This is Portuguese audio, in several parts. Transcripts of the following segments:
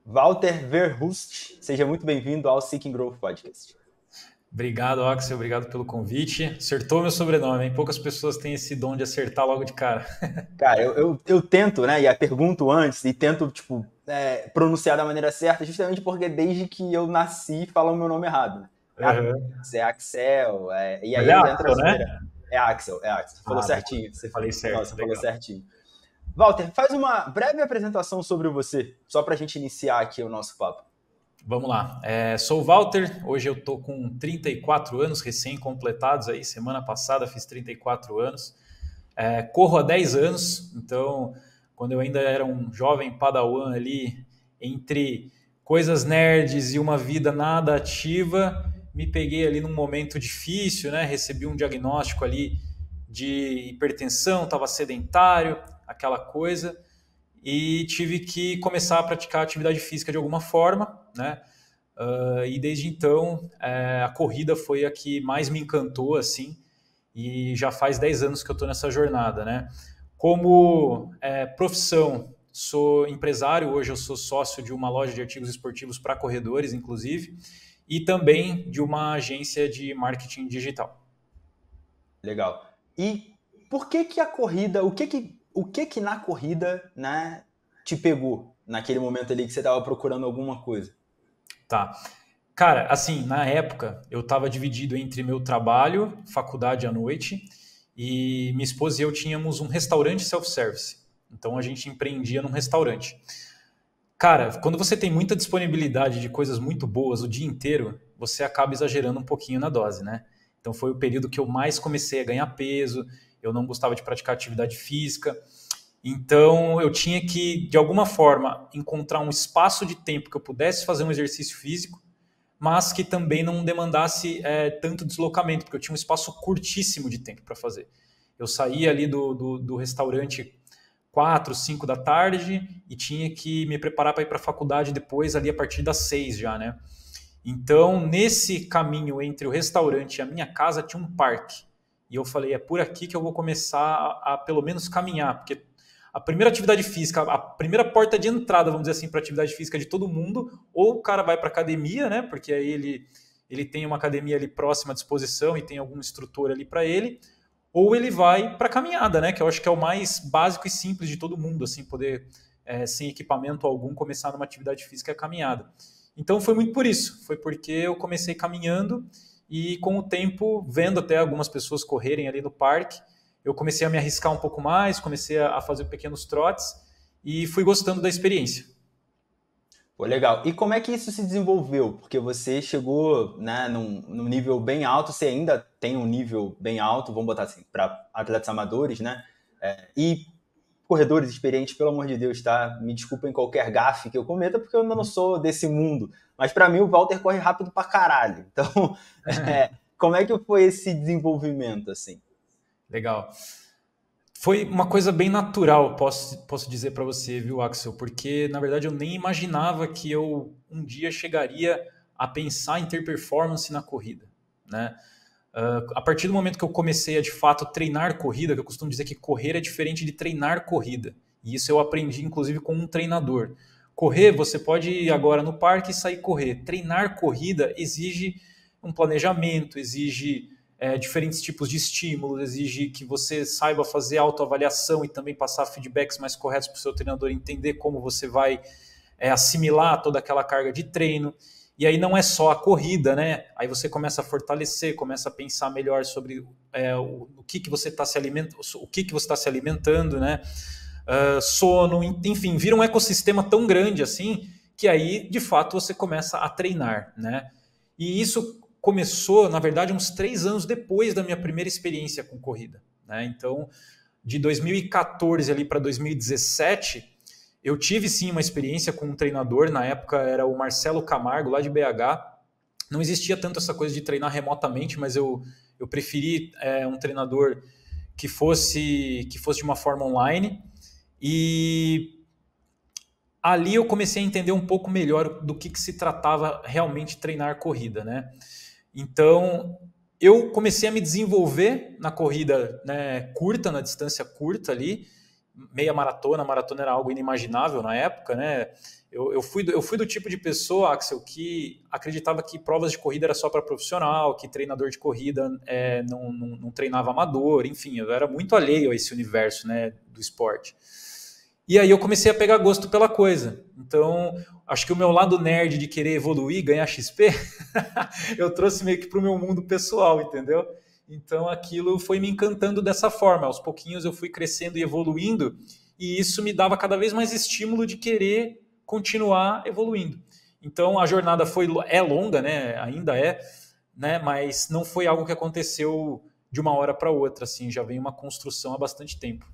Walter Verhust, seja muito bem-vindo ao Seeking Growth Podcast. Obrigado, Axel. Obrigado pelo convite. Acertou meu sobrenome, hein? Poucas pessoas têm esse dom de acertar logo de cara. Cara, eu tento, né, e pergunto antes, e tento, pronunciar da maneira certa, justamente porque desde que eu nasci falam o meu nome errado, né? Uhum. É Axel, e Mas aí é entra a Axel, né? zoeira. É Axel, é Axel. Você falou Ah, boa. certinho. Falei Não, certo. você falou Legal. certinho. Walter, faz uma breve apresentação sobre você, só pra gente iniciar aqui o nosso papo. Vamos lá. Sou o Walter. Hoje eu tô com 34 anos recém-completados aí. Semana passada fiz 34 anos. Corro há 10 anos. Então, quando eu ainda era um jovem padawan ali, entre coisas nerds e uma vida nada ativa, me peguei ali num momento difícil, né? Recebi um diagnóstico ali de hipertensão, estava sedentário, aquela coisa, e tive que começar a praticar atividade física de alguma forma, né? E desde então a corrida foi a que mais me encantou, assim, e já faz 10 anos que eu estou nessa jornada, né? Como profissão, sou empresário, hoje eu sou sócio de uma loja de artigos esportivos para corredores, inclusive, e também de uma agência de marketing digital. Legal. E por que que a corrida, o que que na corrida, né, te pegou naquele momento ali que você estava procurando alguma coisa? Tá. Cara, assim, na época eu estava dividido entre meu trabalho, faculdade à noite, e minha esposa e eu tínhamos um restaurante self-service. Então a gente empreendia num restaurante. Cara, quando você tem muita disponibilidade de coisas muito boas o dia inteiro, você acaba exagerando um pouquinho na dose, né? Então foi o período que eu mais comecei a ganhar peso, eu não gostava de praticar atividade física, então eu tinha que, de alguma forma, encontrar um espaço de tempo que eu pudesse fazer um exercício físico, mas que também não demandasse tanto deslocamento, porque eu tinha um espaço curtíssimo de tempo para fazer. Eu saía ali do restaurante 4, 5 da tarde e tinha que me preparar para ir para a faculdade depois, ali a partir das 6 já, né? Então, nesse caminho entre o restaurante e a minha casa, tinha um parque. E eu falei, é por aqui que eu vou começar pelo menos caminhar, porque a primeira atividade física, a primeira porta de entrada, vamos dizer assim, para atividade física de todo mundo, ou o cara vai para academia, né? Porque aí ele tem uma academia ali próxima à disposição e tem algum instrutor ali para ele, ou ele vai para caminhada, né? Que eu acho que é o mais básico e simples de todo mundo, assim, poder, sem equipamento algum, começar numa atividade física, é a caminhada. Então foi muito por isso, foi porque eu comecei caminhando e com o tempo, vendo até algumas pessoas correrem ali no parque, eu comecei a me arriscar um pouco mais, comecei a fazer pequenos trotes e fui gostando da experiência. Pô, legal. E como é que isso se desenvolveu? Porque você chegou, né, num nível bem alto, você ainda tem um nível bem alto, vamos botar assim, para atletas amadores, né? E corredores experientes, pelo amor de Deus, tá? Me desculpem qualquer gafe que eu cometa, porque eu ainda não sou desse mundo. Mas para mim o Walter corre rápido pra caralho. Então, como é que foi esse desenvolvimento, assim? Legal. Foi uma coisa bem natural, posso dizer para você, viu, Axel? Porque, na verdade, eu nem imaginava que eu um dia chegaria a pensar em ter performance na corrida, né? A partir do momento que eu comecei a, de fato, treinar corrida, que eu costumo dizer que correr é diferente de treinar corrida. E isso eu aprendi, inclusive, com um treinador. Correr, você pode ir agora no parque e sair correr. Treinar corrida exige um planejamento, exige diferentes tipos de estímulos, exige que você saiba fazer autoavaliação e também passar feedbacks mais corretos para o seu treinador entender como você vai assimilar toda aquela carga de treino. E aí não é só a corrida, né? Aí você começa a fortalecer, começa a pensar melhor sobre o que, que você está se alimentando, o que, que você está se alimentando, né? Sono, enfim, vira um ecossistema tão grande assim que aí, de fato, você começa a treinar, né? E isso começou, na verdade, uns 3 anos depois da minha primeira experiência com corrida, né? Então, de 2014 ali para 2017, eu tive sim uma experiência com um treinador, na época era o Marcelo Camargo, lá de BH. Não existia tanto essa coisa de treinar remotamente, mas eu preferi um treinador que fosse de uma forma online. E ali eu comecei a entender um pouco melhor do que se tratava realmente treinar corrida, né? Então, eu comecei a me desenvolver na corrida, né, curta, na distância curta ali, meia maratona, a maratona era algo inimaginável na época, né? Eu fui do tipo de pessoa, Axel, que acreditava que provas de corrida era só para profissional, que treinador de corrida não treinava amador, enfim, eu era muito alheio a esse universo, né, do esporte. E aí eu comecei a pegar gosto pela coisa. Então, acho que o meu lado nerd de querer evoluir, ganhar XP, eu trouxe meio que para o meu mundo pessoal, entendeu? Então aquilo foi me encantando dessa forma. Aos pouquinhos eu fui crescendo e evoluindo, e isso me dava cada vez mais estímulo de querer continuar evoluindo. Então a jornada é longa, né? Ainda é, né? Mas não foi algo que aconteceu de uma hora para outra, assim, já vem uma construção há bastante tempo.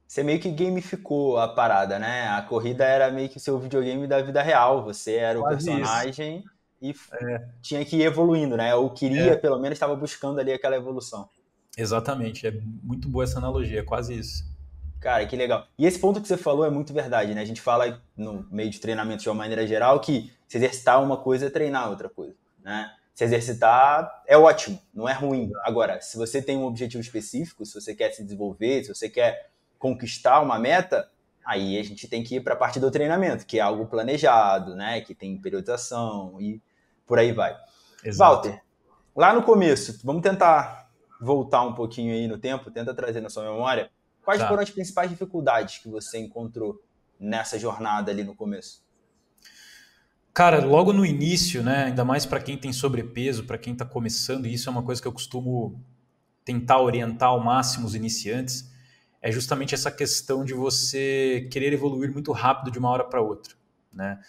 Você meio que gamificou a parada, né? A corrida era meio que o seu videogame da vida real. Você era o Quase isso. personagem e tinha que ir evoluindo, né? Ou queria, É, pelo menos, estava buscando ali aquela evolução. exatamente, é muito boa essa analogia, é quase isso. Cara, que legal. E esse ponto que você falou é muito verdade, né? A gente fala no meio de treinamento de uma maneira geral que se exercitar uma coisa é treinar outra coisa, né? Se exercitar é ótimo, não é ruim. Agora, se você tem um objetivo específico, se você quer se desenvolver, se você quer conquistar uma meta, aí a gente tem que ir para a parte do treinamento, que é algo planejado, né? Que tem periodização e por aí vai. Exato. Walter, lá no começo, vamos tentar voltar um pouquinho aí no tempo, tenta trazer na sua memória. Quais foram Tá. as principais dificuldades que você encontrou nessa jornada ali no começo? Cara, logo no início, né, ainda mais para quem tem sobrepeso, para quem está começando, e isso é uma coisa que eu costumo tentar orientar ao máximo os iniciantes, é justamente essa questão de você querer evoluir muito rápido de uma hora para outra, né?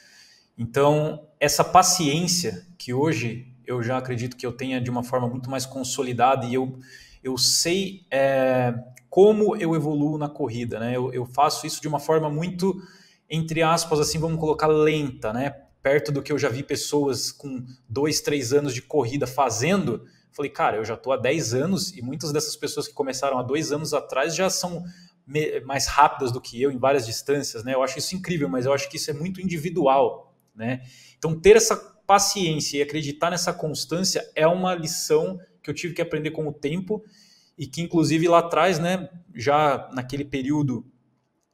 Então, essa paciência que hoje eu já acredito que eu tenha de uma forma muito mais consolidada e eu sei como eu evoluo na corrida, né? Eu faço isso de uma forma muito, entre aspas, assim, vamos colocar lenta, né? Perto do que eu já vi pessoas com 2, 3 anos de corrida fazendo. Falei, cara, eu já estou há 10 anos e muitas dessas pessoas que começaram há 2 anos atrás já são mais rápidas do que eu em várias distâncias, né? Eu acho isso incrível, mas eu acho que isso é muito individual, né? Então, ter essa paciência e acreditar nessa constância é uma lição que eu tive que aprender com o tempo e que, inclusive, lá atrás, né, já naquele período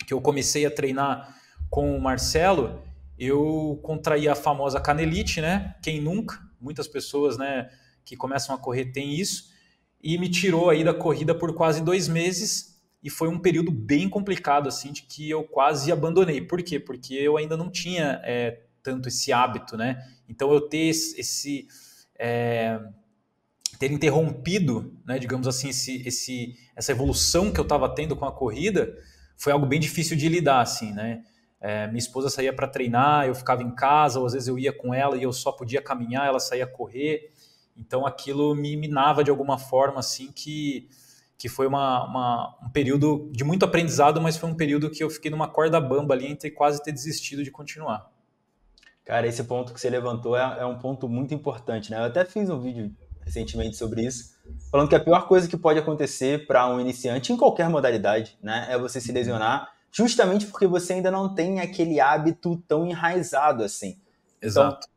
que eu comecei a treinar com o Marcelo, eu contraí a famosa canelite, né? Quem nunca? Muitas pessoas, né, que começam a correr têm isso, e me tirou aí da corrida por quase 2 meses, e foi um período bem complicado, assim, de que eu quase abandonei. Por quê? Porque eu ainda não tinha tanto esse hábito, né? Então eu ter interrompido, né, digamos assim, essa evolução que eu estava tendo com a corrida foi algo bem difícil de lidar, assim, né? Minha esposa saía para treinar, eu ficava em casa, ou às vezes eu ia com ela e eu só podia caminhar, ela saía correr. Então aquilo me minava de alguma forma, assim, que foi um período de muito aprendizado, mas foi um período que eu fiquei numa corda bamba ali entre quase ter desistido de continuar. Cara, esse ponto que você levantou é um ponto muito importante, né? Eu até fiz um vídeo recentemente sobre isso, falando que a pior coisa que pode acontecer para um iniciante em qualquer modalidade, né, é você se lesionar, justamente porque você ainda não tem aquele hábito tão enraizado assim. Então, Exato.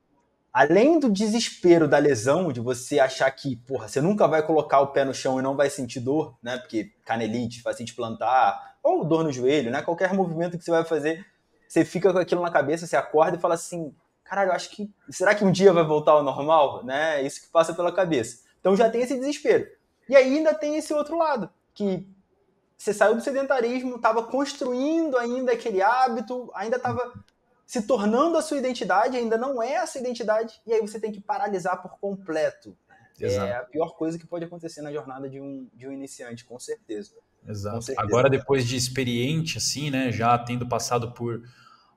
além do desespero da lesão, de você achar que, porra, você nunca vai colocar o pé no chão e não vai sentir dor, né? Porque canelite, fascite plantar, ou dor no joelho, né? Qualquer movimento que você vai fazer, você fica com aquilo na cabeça, você acorda e fala assim, caralho, eu acho que, será que um dia vai voltar ao normal? Né? Isso que passa pela cabeça. Então já tem esse desespero. E aí ainda tem esse outro lado, que você saiu do sedentarismo, estava construindo ainda aquele hábito, ainda estava se tornando a sua identidade, ainda não é a sua identidade, e aí você tem que paralisar por completo. É Exato. a pior coisa que pode acontecer na jornada de um iniciante, com certeza. Com Exato. certeza. Agora, depois de experiente, assim, né, já tendo passado por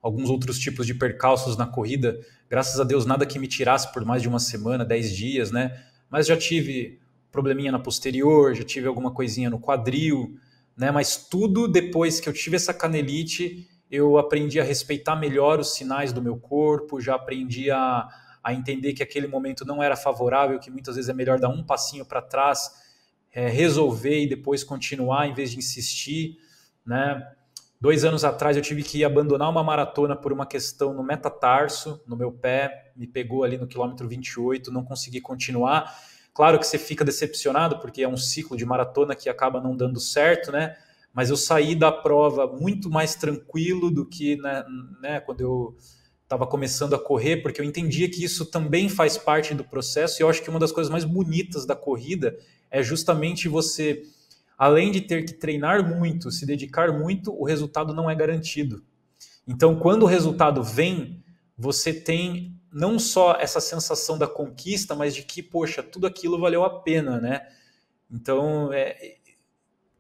alguns outros tipos de percalços na corrida, graças a Deus, nada que me tirasse por mais de uma semana, 10 dias, né? Mas já tive probleminha na posterior, já tive alguma coisinha no quadril, né? Mas tudo depois que eu tive essa canelite, eu aprendi a respeitar melhor os sinais do meu corpo, já aprendi a entender que aquele momento não era favorável, que muitas vezes é melhor dar um passinho para trás, resolver e depois continuar em vez de insistir, né? 2 anos atrás eu tive que abandonar uma maratona por uma questão no metatarso, no meu pé, me pegou ali no quilômetro 28, não consegui continuar. Claro que você fica decepcionado, porque é um ciclo de maratona que acaba não dando certo, né? Mas eu saí da prova muito mais tranquilo do que, né, quando eu estava começando a correr, porque eu entendia que isso também faz parte do processo, e eu acho que uma das coisas mais bonitas da corrida é justamente você, além de ter que treinar muito, se dedicar muito, o resultado não é garantido. Então, quando o resultado vem, você tem não só essa sensação da conquista, mas de que, poxa, tudo aquilo valeu a pena, né? Então,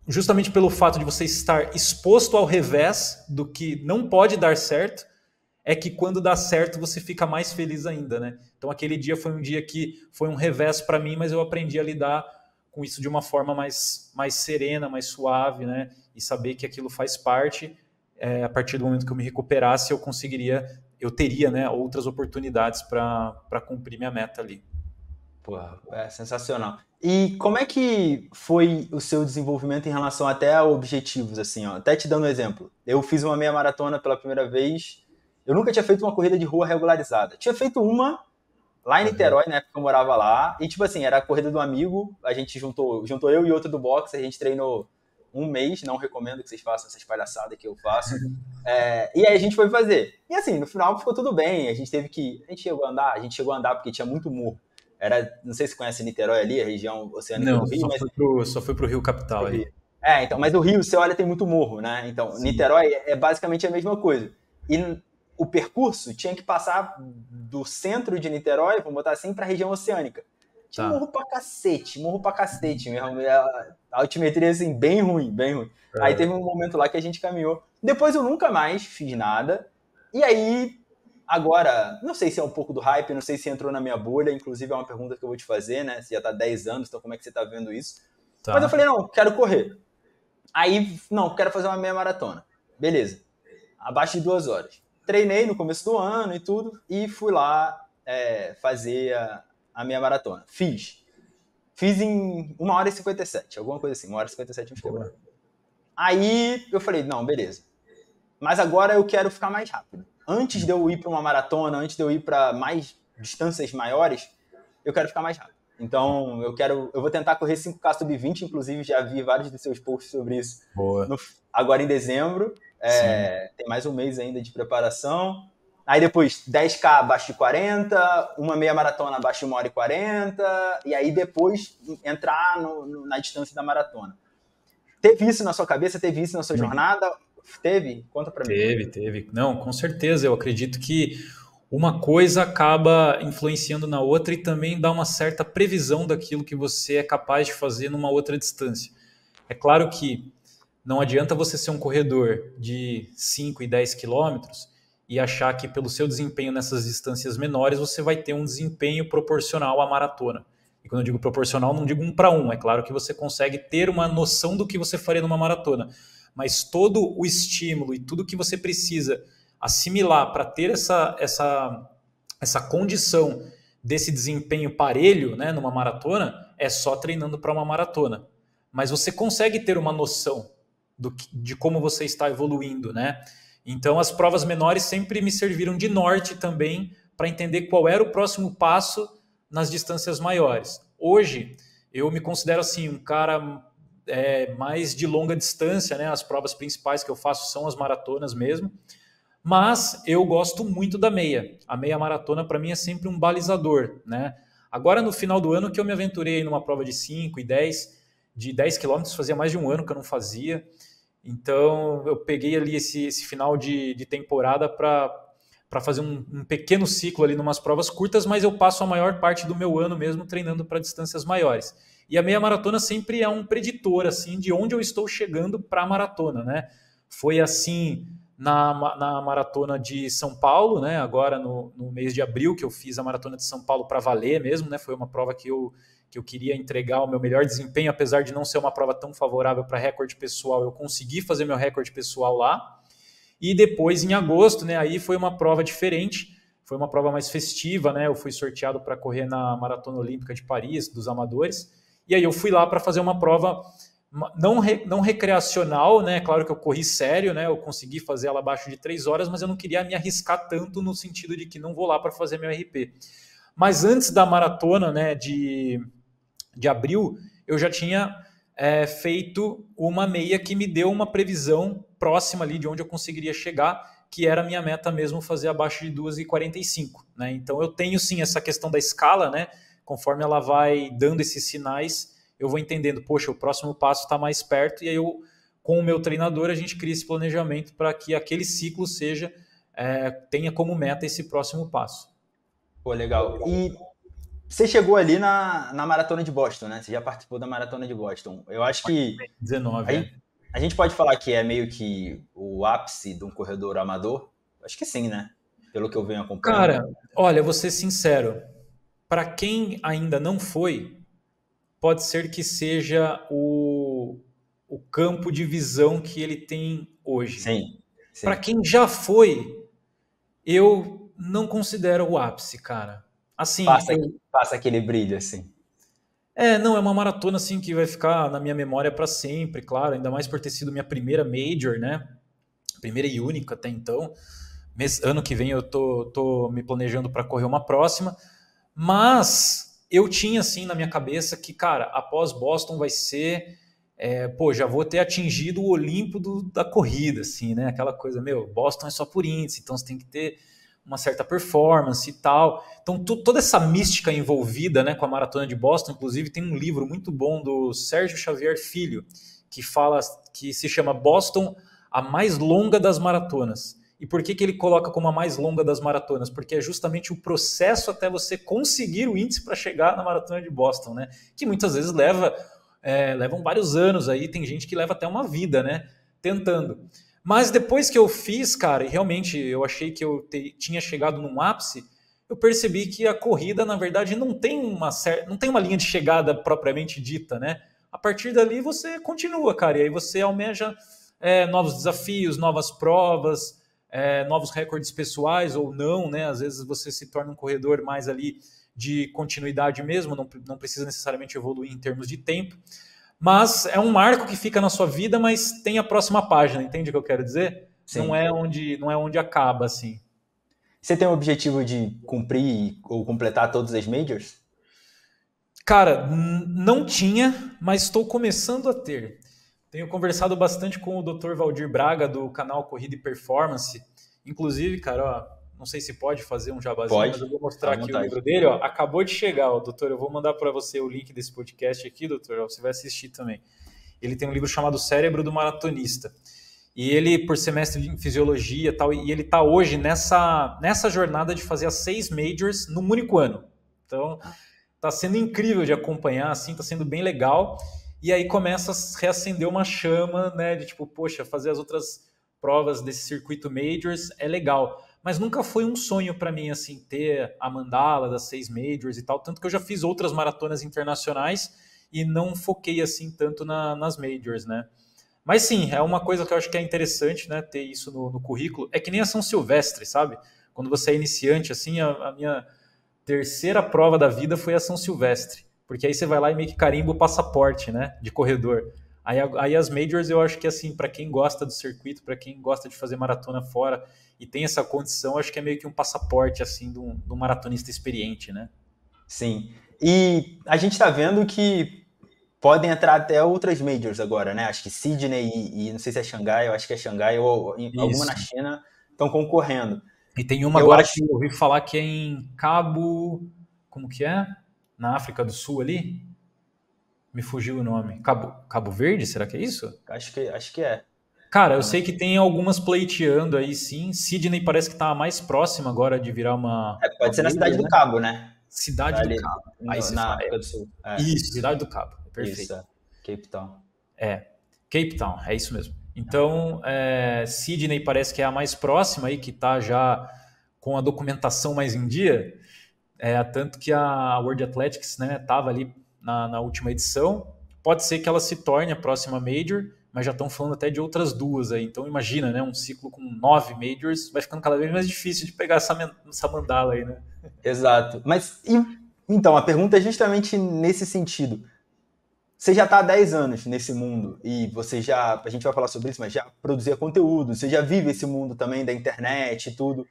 justamente pelo fato de você estar exposto ao revés do que não pode dar certo, é que quando dá certo você fica mais feliz ainda, né? Então aquele dia foi um dia que foi um revés para mim, mas eu aprendi a lidar com isso de uma forma mais serena, mais suave, né? E saber que aquilo faz parte. A partir do momento que eu me recuperasse, eu teria, né, outras oportunidades para cumprir minha meta ali. Porra, é sensacional. E como é que foi o seu desenvolvimento em relação até a objetivos, assim, ó? Até te dando um exemplo. Eu fiz uma meia maratona pela primeira vez. Eu nunca tinha feito uma corrida de rua regularizada. Tinha feito uma lá em Niterói, na época que eu morava lá. E, tipo assim, era a corrida do amigo. A gente juntou eu e outro do boxe. A gente treinou um mês. Não recomendo que vocês façam essas palhaçadas que eu faço. E aí a gente foi fazer. E assim, no final ficou tudo bem. A gente chegou a andar porque tinha muito morro. Não sei se você conhece Niterói ali, a região oceânica Não, do Rio, só fui pro Rio Capital aí. Então, mas o Rio, você olha, tem muito morro, né? Então, sim. Niterói é basicamente a mesma coisa. E o percurso tinha que passar do centro de Niterói, vamos botar assim, para a região oceânica. Tinha morro pra cacete mesmo. A altimetria, assim, bem ruim, bem ruim. Aí teve um momento lá que a gente caminhou. Depois eu nunca mais fiz nada. E aí, agora, não sei se é um pouco do hype, não sei se entrou na minha bolha, inclusive é uma pergunta que eu vou te fazer, né? Você já tá há 10 anos, então como é que você tá vendo isso? Tá. Mas eu falei, não, quero correr. Aí, não, quero fazer uma meia maratona. Beleza. Abaixo de 2 horas. Treinei no começo do ano e tudo, e fui lá fazer a meia maratona. Fiz em 1h57, alguma coisa assim, 1h57 uns quebrados. Aí eu falei, não, beleza. Mas agora eu quero ficar mais rápido. Antes de eu ir para uma maratona, antes de eu ir para mais distâncias maiores, eu quero ficar mais rápido. Então, eu vou tentar correr 5K sub-20, inclusive já vi vários dos seus posts sobre isso. Agora em dezembro. Tem mais um mês ainda de preparação. Aí depois 10K abaixo de 40, uma meia maratona abaixo de 1h40, e aí depois entrar na distância da maratona. Teve isso na sua cabeça? Teve isso na sua jornada? Teve? Conta pra mim. Teve. Não, com certeza. Eu acredito que uma coisa acaba influenciando na outra e também dá uma certa previsão daquilo que você é capaz de fazer numa outra distância. É claro que não adianta você ser um corredor de 5 e 10 quilômetros e achar que pelo seu desempenho nessas distâncias menores você vai ter um desempenho proporcional à maratona. E quando eu digo proporcional, não digo 1 para 1. É claro que você consegue ter uma noção do que você faria numa maratona. Mas todo o estímulo e tudo que você precisa assimilar para ter essa condição desse desempenho parelho, né, numa maratona, é só treinando para uma maratona. Mas você consegue ter uma noção de como você está evoluindo, né? Então as provas menores sempre me serviram de norte também para entender qual era o próximo passo nas distâncias maiores. Hoje eu me considero assim um cara mais de longa distância, né? As provas principais que eu faço são as maratonas mesmo, mas eu gosto muito da meia. A meia maratona para mim é sempre um balizador, né? Agora no final do ano que eu me aventurei numa prova de 5 e 10, de 10 quilômetros, fazia mais de um ano que eu não fazia. Então eu peguei ali esse final de temporada para fazer um pequeno ciclo ali numas provas curtas, mas eu passo a maior parte do meu ano mesmo treinando para distâncias maiores. E a meia maratona sempre é um preditor assim, de onde eu estou chegando para a maratona, né? Foi assim na maratona de São Paulo, né? Agora no mês de abril que eu fiz a maratona de São Paulo para valer mesmo, né? Foi uma prova que eu queria entregar o meu melhor desempenho, apesar de não ser uma prova tão favorável para recorde pessoal, eu consegui fazer meu recorde pessoal lá. E depois, em agosto, né, aí foi uma prova diferente, foi uma prova mais festiva, né? Eu fui sorteado para correr na Maratona Olímpica de Paris, dos amadores, e aí eu fui lá para fazer uma prova não recreacional, né? Claro que eu corri sério, né? Eu consegui fazer ela abaixo de 3 horas, mas eu não queria me arriscar tanto no sentido de que não vou lá para fazer meu RP. Mas antes da maratona, né, de abril, eu já tinha feito uma meia que me deu uma previsão próxima ali de onde eu conseguiria chegar, que era a minha meta mesmo fazer abaixo de 2:45, né? Então eu tenho sim essa questão da escala, né? Conforme ela vai dando esses sinais, eu vou entendendo, poxa, o próximo passo está mais perto, e aí eu, com o meu treinador, a gente cria esse planejamento para que aquele ciclo tenha como meta esse próximo passo. Pô, legal. E você chegou ali na Maratona de Boston, né? Você já participou da Maratona de Boston. Eu acho que 19, a gente pode falar que é meio que o ápice de um corredor amador? Acho que sim, né? Pelo que eu venho acompanhando. Cara, olha, vou ser sincero, para quem ainda não foi, pode ser que seja o campo de visão que ele tem hoje. Sim, Para sim. quem já foi, eu não considero o ápice, cara. Assim, Passa aquele brilho, assim. não, é uma maratona assim que vai ficar na minha memória para sempre, claro, ainda mais por ter sido minha primeira major, né? Primeira e única até então. Ano que vem eu tô me planejando para correr uma próxima, mas eu tinha assim na minha cabeça que, cara, após Boston vai ser, já vou ter atingido o Olimpo da corrida, assim, né? Aquela coisa, Boston é só por índice, então você tem que ter uma certa performance e tal. Então, toda essa mística envolvida, né, com a Maratona de Boston, inclusive tem um livro muito bom do Sérgio Xavier Filho, que se chama Boston, a mais longa das maratonas. E por que ele coloca como a mais longa das maratonas? Porque é justamente o processo até você conseguir o índice para chegar na Maratona de Boston, né? Que muitas vezes levam vários anos aí, tem gente que leva até uma vida, né? Tentando. Mas depois que eu fiz, cara, e realmente eu achei que eu tinha chegado num ápice, eu percebi que a corrida, na verdade, não tem uma linha de chegada propriamente dita, né? A partir dali você continua, cara, e aí você almeja novos desafios, novas provas, novos recordes pessoais ou não, né? Às vezes você se torna um corredor mais ali de continuidade mesmo, não precisa necessariamente evoluir em termos de tempo. Mas é um marco que fica na sua vida, mas tem a próxima página, entende o que eu quero dizer? Não Sim. é onde acaba, assim. Você tem o objetivo de cumprir ou completar todas as majors? Cara, não tinha, mas estou começando a ter. Tenho conversado bastante com o Dr. Valdir Braga, do canal Corrida e Performance. Inclusive, cara, ó, não sei se pode fazer um jabazinho, mas Pode, eu vou à mostrar aqui o vontade. livro dele. Ó. Acabou de chegar, ó, doutor. Eu vou mandar para você o link desse podcast aqui, doutor. Ó, você vai assistir também. Ele tem um livro chamado Cérebro do Maratonista. E ele, por ser mestre em fisiologia e tal, e ele está hoje nessa jornada de fazer as 6 majors num único ano. Então, está sendo incrível de acompanhar, assim, está sendo bem legal. E aí começa a reacender uma chama, né, de tipo, poxa, fazer as outras provas desse circuito majors é legal. Mas nunca foi um sonho para mim, assim, ter a mandala das 6 majors e tal, tanto que eu já fiz outras maratonas internacionais e não foquei, assim, tanto nas majors, né. Mas sim, é uma coisa que eu acho que é interessante, né, ter isso no currículo. É que nem a São Silvestre, sabe? Quando você é iniciante, assim, a minha terceira prova da vida foi a São Silvestre. Porque aí você vai lá e meio que carimba o passaporte, né, de corredor. Aí as majors eu acho que, assim, para quem gosta do circuito, para quem gosta de fazer maratona fora e tem essa condição, acho que é meio que um passaporte, assim, de um maratonista experiente, né? Sim. E a gente está vendo que podem entrar até outras majors agora, né? Acho que Sydney e não sei se é Xangai, eu acho que é Xangai ou alguma na Isso. China estão concorrendo. E tem uma Eu agora acho que eu ouvi falar que é em Cabo... Como que é? Na África do Sul ali? Me fugiu o nome. Cabo Verde, será que é isso? acho que é. Cara, eu Eu não sei que sei. tem algumas pleiteando aí, sim. Sydney parece que tá a mais próxima agora de virar uma Pode ser na Cidade major, do né? Cabo, né? Cidade do Ali Cabo. Aí você na fala. África do Sul. Isso, Cidade do Cabo. Isso, Perfeito. Cape Town. Cape Town, é isso mesmo. Então, Sydney parece que é a mais próxima aí, que tá já com a documentação mais em dia. Tanto que a World Athletics, né, estava ali na última edição. Pode ser que ela se torne a próxima Major, mas já estão falando até de outras duas aí. Então imagina, né, um ciclo com 9 Majors, vai ficando cada vez mais difícil de pegar essa mandala aí, né? Exato. Então, a pergunta é justamente nesse sentido. Você já está há 10 anos nesse mundo e a gente vai falar sobre isso, mas já produzia conteúdo, você já vive esse mundo também da internet e tudo.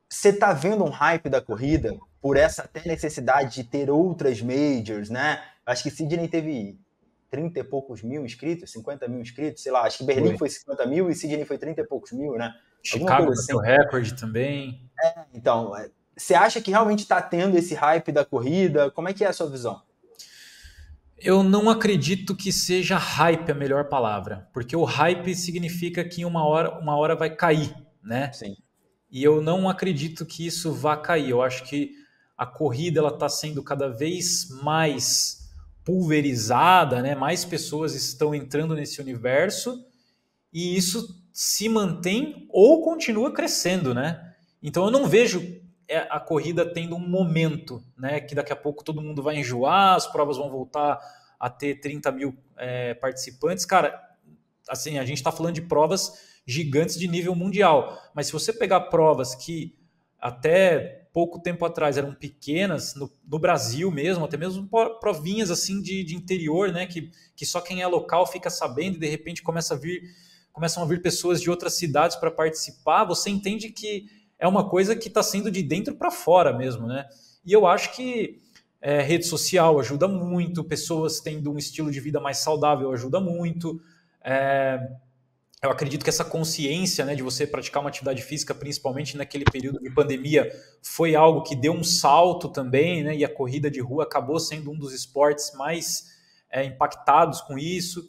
Você está vendo um hype da corrida por essa até necessidade de ter outras majors, né? Acho que Sydney teve 30 e poucos mil inscritos, 50 mil inscritos, sei lá. Acho que Berlim foi 50 mil e Sydney foi 30 e poucos mil, né? Alguma Chicago coisa bateu assim. recorde também. Então, você acha que realmente está tendo esse hype da corrida? Como é que é a sua visão? Eu não acredito que seja hype a melhor palavra, porque o hype significa que uma hora vai cair, né? Sim, E eu não acredito que isso vá cair. Eu acho que a corrida ela está sendo cada vez mais pulverizada, né? Mais pessoas estão entrando nesse universo e isso se mantém ou continua crescendo, né? Então eu não vejo a corrida tendo um momento, né? Que daqui a pouco todo mundo vai enjoar, as provas vão voltar a ter 30 mil participantes. Cara, assim, a gente está falando de provas gigantes de nível mundial, mas se você pegar provas que até pouco tempo atrás eram pequenas, no Brasil mesmo, até mesmo provinhas assim de interior, né, que só quem é local fica sabendo e de repente começam a vir pessoas de outras cidades para participar, você entende que é uma coisa que está sendo de dentro para fora mesmo, né? E eu acho que rede social ajuda muito, pessoas tendo um estilo de vida mais saudável ajuda muito. É, eu acredito que essa consciência, né, de você praticar uma atividade física, principalmente naquele período de pandemia, foi algo que deu um salto também, né, e a corrida de rua acabou sendo um dos esportes mais impactados com isso.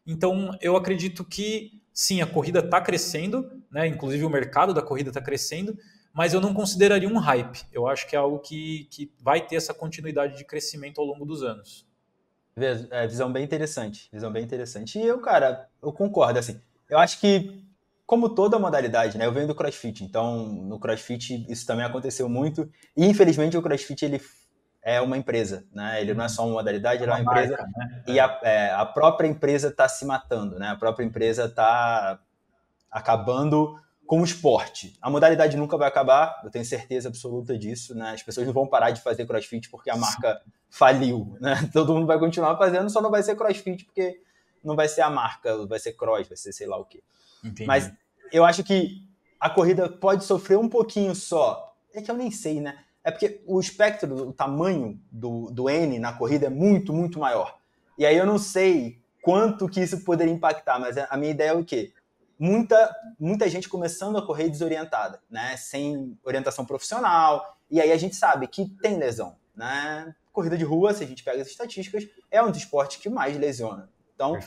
Então, eu acredito que sim, a corrida está crescendo, né, inclusive o mercado da corrida está crescendo, mas eu não consideraria um hype. Eu acho que é algo que vai ter essa continuidade de crescimento ao longo dos anos. visão bem interessante, visão bem interessante. E eu, cara, eu concordo, assim, eu acho que, como toda modalidade, né, eu venho do CrossFit, então no CrossFit isso também aconteceu muito, e infelizmente o CrossFit, ele é uma empresa, né, ele não é só uma modalidade, É ele é uma uma empresa, marca, né? e a própria empresa está se matando, né, a própria empresa está acabando com o esporte. A modalidade nunca vai acabar, eu tenho certeza absoluta disso, né? As pessoas não vão parar de fazer CrossFit porque a marca faliu, né? Todo mundo vai continuar fazendo, só não vai ser CrossFit porque não vai ser a marca, vai ser Cross, vai ser sei lá o quê. Mas Entendi. eu acho que a corrida pode sofrer um pouquinho só. É que eu nem sei, né? É porque o espectro, o tamanho do N na corrida é muito, muito maior. E aí eu não sei quanto que isso poderia impactar, mas a minha ideia é o quê? Muita gente começando a correr desorientada, né? Sem orientação profissional. E aí a gente sabe que tem lesão, né? Corrida de rua, se a gente pega as estatísticas, é um dos esportes que mais lesiona. Então,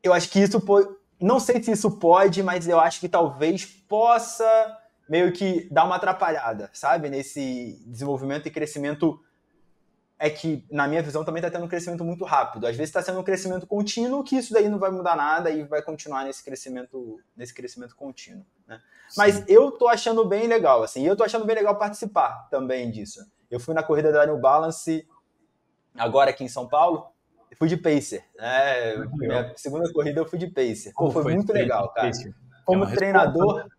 eu acho que isso pode. Não sei se isso pode, mas eu acho que talvez possa meio que dar uma atrapalhada, sabe? Nesse desenvolvimento e crescimento. É que, na minha visão, também está tendo um crescimento muito rápido. Às vezes está sendo um crescimento contínuo, que isso daí não vai mudar nada e vai continuar nesse crescimento contínuo. Né? Mas Sim. eu tô achando bem legal, assim, eu tô achando bem legal participar também disso. Eu fui na corrida da New Balance agora aqui em São Paulo, fui de pacer. Né? Legal. Minha segunda corrida eu fui de pacer. Pô, Como foi foi a muito experiência legal, de cara. pacer? É uma Como resposta, né? treinador,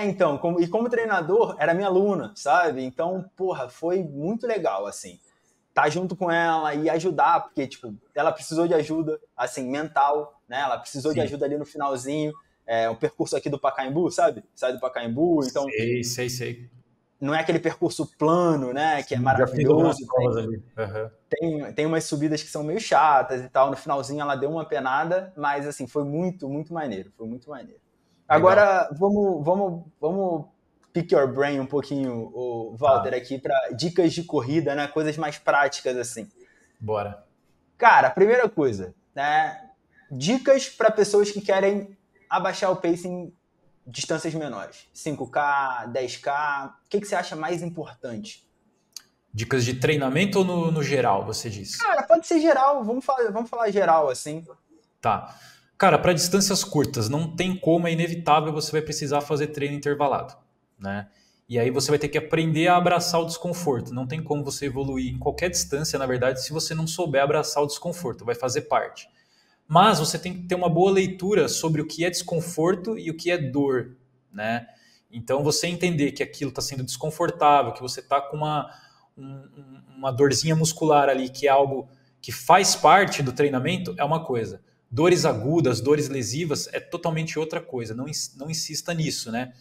então, como treinador, era minha aluna, sabe? Então, porra, foi muito legal, assim tá junto com ela e ajudar, porque, tipo, ela precisou de ajuda, assim, mental, né? Ela precisou de Sim. ajuda ali no finalzinho, o percurso aqui do Pacaembu, sabe? Sai do Pacaembu, então Sei. não é aquele percurso plano, né? Que é Sim, já fiz algumas maravilhoso, provas ali. Aham. tem umas subidas que são meio chatas e tal, no finalzinho ela deu uma penada, mas, assim, foi muito, muito maneiro, foi muito maneiro. Legal. Agora, vamos pick your brain um pouquinho, o Walter, Tá, aqui para dicas de corrida, né? Coisas mais práticas, assim. bora. Cara, primeira coisa, né? Dicas para pessoas que querem abaixar o pace em distâncias menores. 5K, 10K. O que você acha mais importante? Dicas de treinamento ou no geral, você diz? Cara, pode ser geral. Vamos falar geral, assim. Tá. Cara, para distâncias curtas, não tem como, é inevitável, você vai precisar fazer treino intervalado, né? E aí você vai ter que aprender a abraçar o desconforto. Não tem como você evoluir em qualquer distância, na verdade, se você não souber abraçar o desconforto, vai fazer parte. Mas você tem que ter uma boa leitura sobre o que é desconforto e o que é dor, né? Então você entender que aquilo está sendo desconfortável, que você está com uma dorzinha muscular ali, que é algo que faz parte do treinamento, é uma coisa. Dores agudas, dores lesivas é totalmente outra coisa. Não insista nisso, né?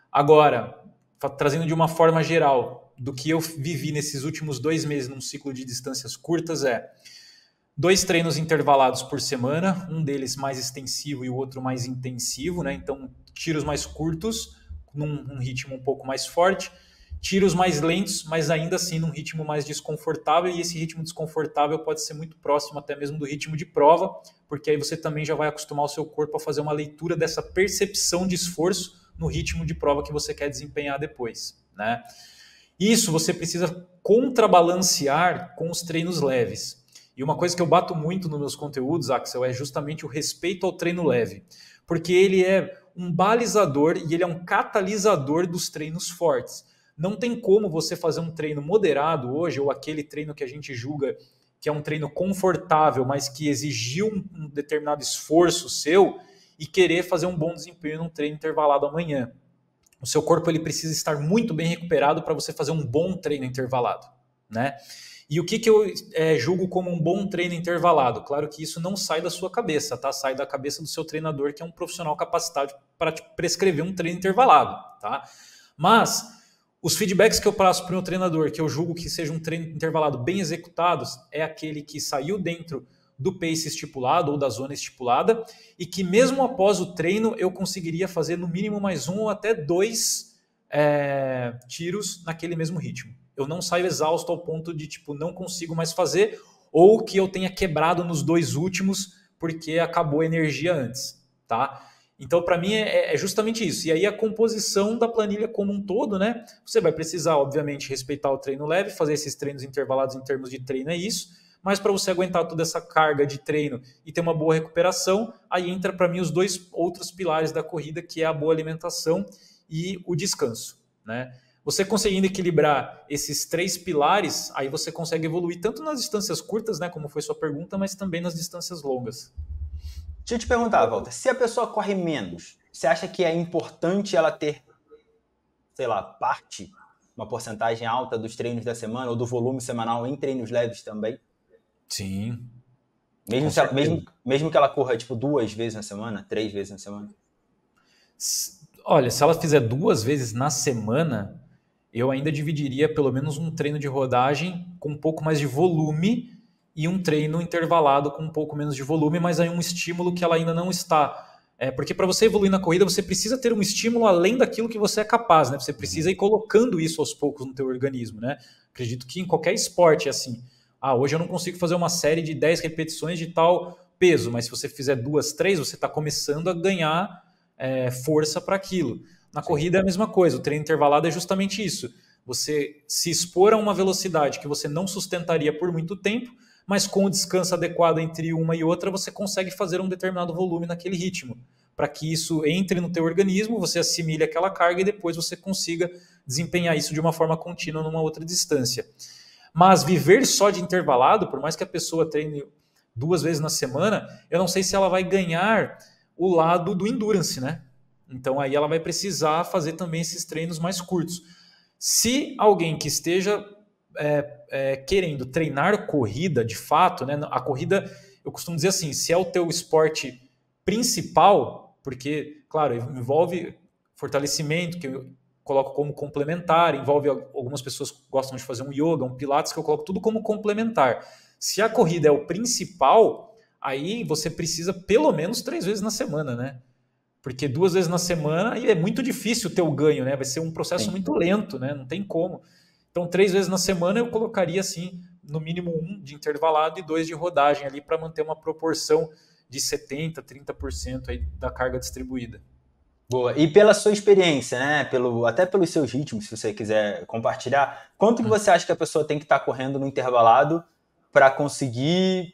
Agora, trazendo de uma forma geral, do que eu vivi nesses últimos 2 meses num ciclo de distâncias curtas 2 treinos intervalados por semana, um deles mais extensivo e o outro mais intensivo, né? Então, tiros mais curtos, num ritmo um pouco mais forte, tiros mais lentos, mas ainda assim num ritmo mais desconfortável, e esse ritmo desconfortável pode ser muito próximo até mesmo do ritmo de prova, porque aí você também já vai acostumar o seu corpo a fazer uma leitura dessa percepção de esforço no ritmo de prova que você quer desempenhar depois, né? Isso você precisa contrabalancear com os treinos leves. E uma coisa que eu bato muito nos meus conteúdos, Axel, é justamente o respeito ao treino leve. Porque ele é um balizador e ele é um catalisador dos treinos fortes. Não tem como você fazer um treino moderado hoje, ou aquele treino que a gente julga que é um treino confortável, mas que exigiu um determinado esforço seu, e querer fazer um bom desempenho num treino intervalado amanhã. O seu corpo ele precisa estar muito bem recuperado para você fazer um bom treino intervalado, né? E o que eu julgo como um bom treino intervalado? Claro que isso não sai da sua cabeça, tá? Sai da cabeça do seu treinador, que é um profissional capacitado para te prescrever um treino intervalado, tá? Mas os feedbacks que eu passo para o meu treinador, que eu julgo que seja um treino intervalado bem executado, é aquele que saiu dentro do pace estipulado ou da zona estipulada, e que mesmo após o treino eu conseguiria fazer no mínimo mais 1 ou até 2 tiros naquele mesmo ritmo. Eu não saio exausto ao ponto de não consigo mais fazer, ou que eu tenha quebrado nos 2 últimos porque acabou a energia antes, tá? Então, para mim, é justamente isso. E aí a composição da planilha como um todo, né? Você vai precisar, obviamente, respeitar o treino leve, fazer esses treinos intervalados em termos de treino, é isso. Mas para você aguentar toda essa carga de treino e ter uma boa recuperação, aí entra para mim os 2 outros pilares da corrida, que é a boa alimentação e o descanso, né? Você conseguindo equilibrar esses 3 pilares, aí você consegue evoluir tanto nas distâncias curtas, né, como foi sua pergunta, mas também nas distâncias longas. Deixa eu te perguntar, Walter, se a pessoa corre menos, você acha que é importante ela ter, sei lá, uma porcentagem alta dos treinos da semana ou do volume semanal em treinos leves também? Sim. Mesmo que ela corra 2 vezes na semana, 3 vezes na semana? Olha, se ela fizer 2 vezes na semana, eu ainda dividiria pelo menos um treino de rodagem com um pouco mais de volume e um treino intervalado com um pouco menos de volume, mas aí um estímulo que ela ainda não está. Porque para você evoluir na corrida, você precisa ter um estímulo além daquilo que você é capaz, né? Você precisa ir colocando isso aos poucos no teu organismo, né? Acredito que em qualquer esporte é assim. Hoje eu não consigo fazer uma série de 10 repetições de tal peso, mas se você fizer 2, 3, você está começando a ganhar força para aquilo. Na corrida é a mesma coisa, o treino intervalado é justamente isso. Você se expor a uma velocidade que você não sustentaria por muito tempo, mas com o descanso adequado entre uma e outra, você consegue fazer um determinado volume naquele ritmo, para que isso entre no teu organismo, você assimile aquela carga e depois você consiga desempenhar isso de uma forma contínua numa outra distância. Mas viver só de intervalado, por mais que a pessoa treine 2 vezes na semana, eu não sei se ela vai ganhar o lado do endurance, né? Então aí ela vai precisar fazer também esses treinos mais curtos. Se alguém que esteja querendo treinar corrida de fato, né? A corrida, eu costumo dizer assim, se é o teu esporte principal, porque, claro, envolve fortalecimento, que eu coloco como complementar, envolve algumas pessoas que gostam de fazer um yoga, um pilates, que eu coloco tudo como complementar. Se a corrida é o principal, aí você precisa pelo menos 3 vezes na semana, né? Porque 2 vezes na semana aí é muito difícil ter o ganho, né? Vai ser um processo muito lento, né? Não tem como. Então, 3 vezes na semana eu colocaria assim, no mínimo 1 de intervalado e 2 de rodagem ali, para manter uma proporção de 70%, 30% aí da carga distribuída. Boa. E pela sua experiência, né? Até pelos seus ritmos, se você quiser compartilhar, quanto que você acha que a pessoa tem que estar correndo no intervalado para conseguir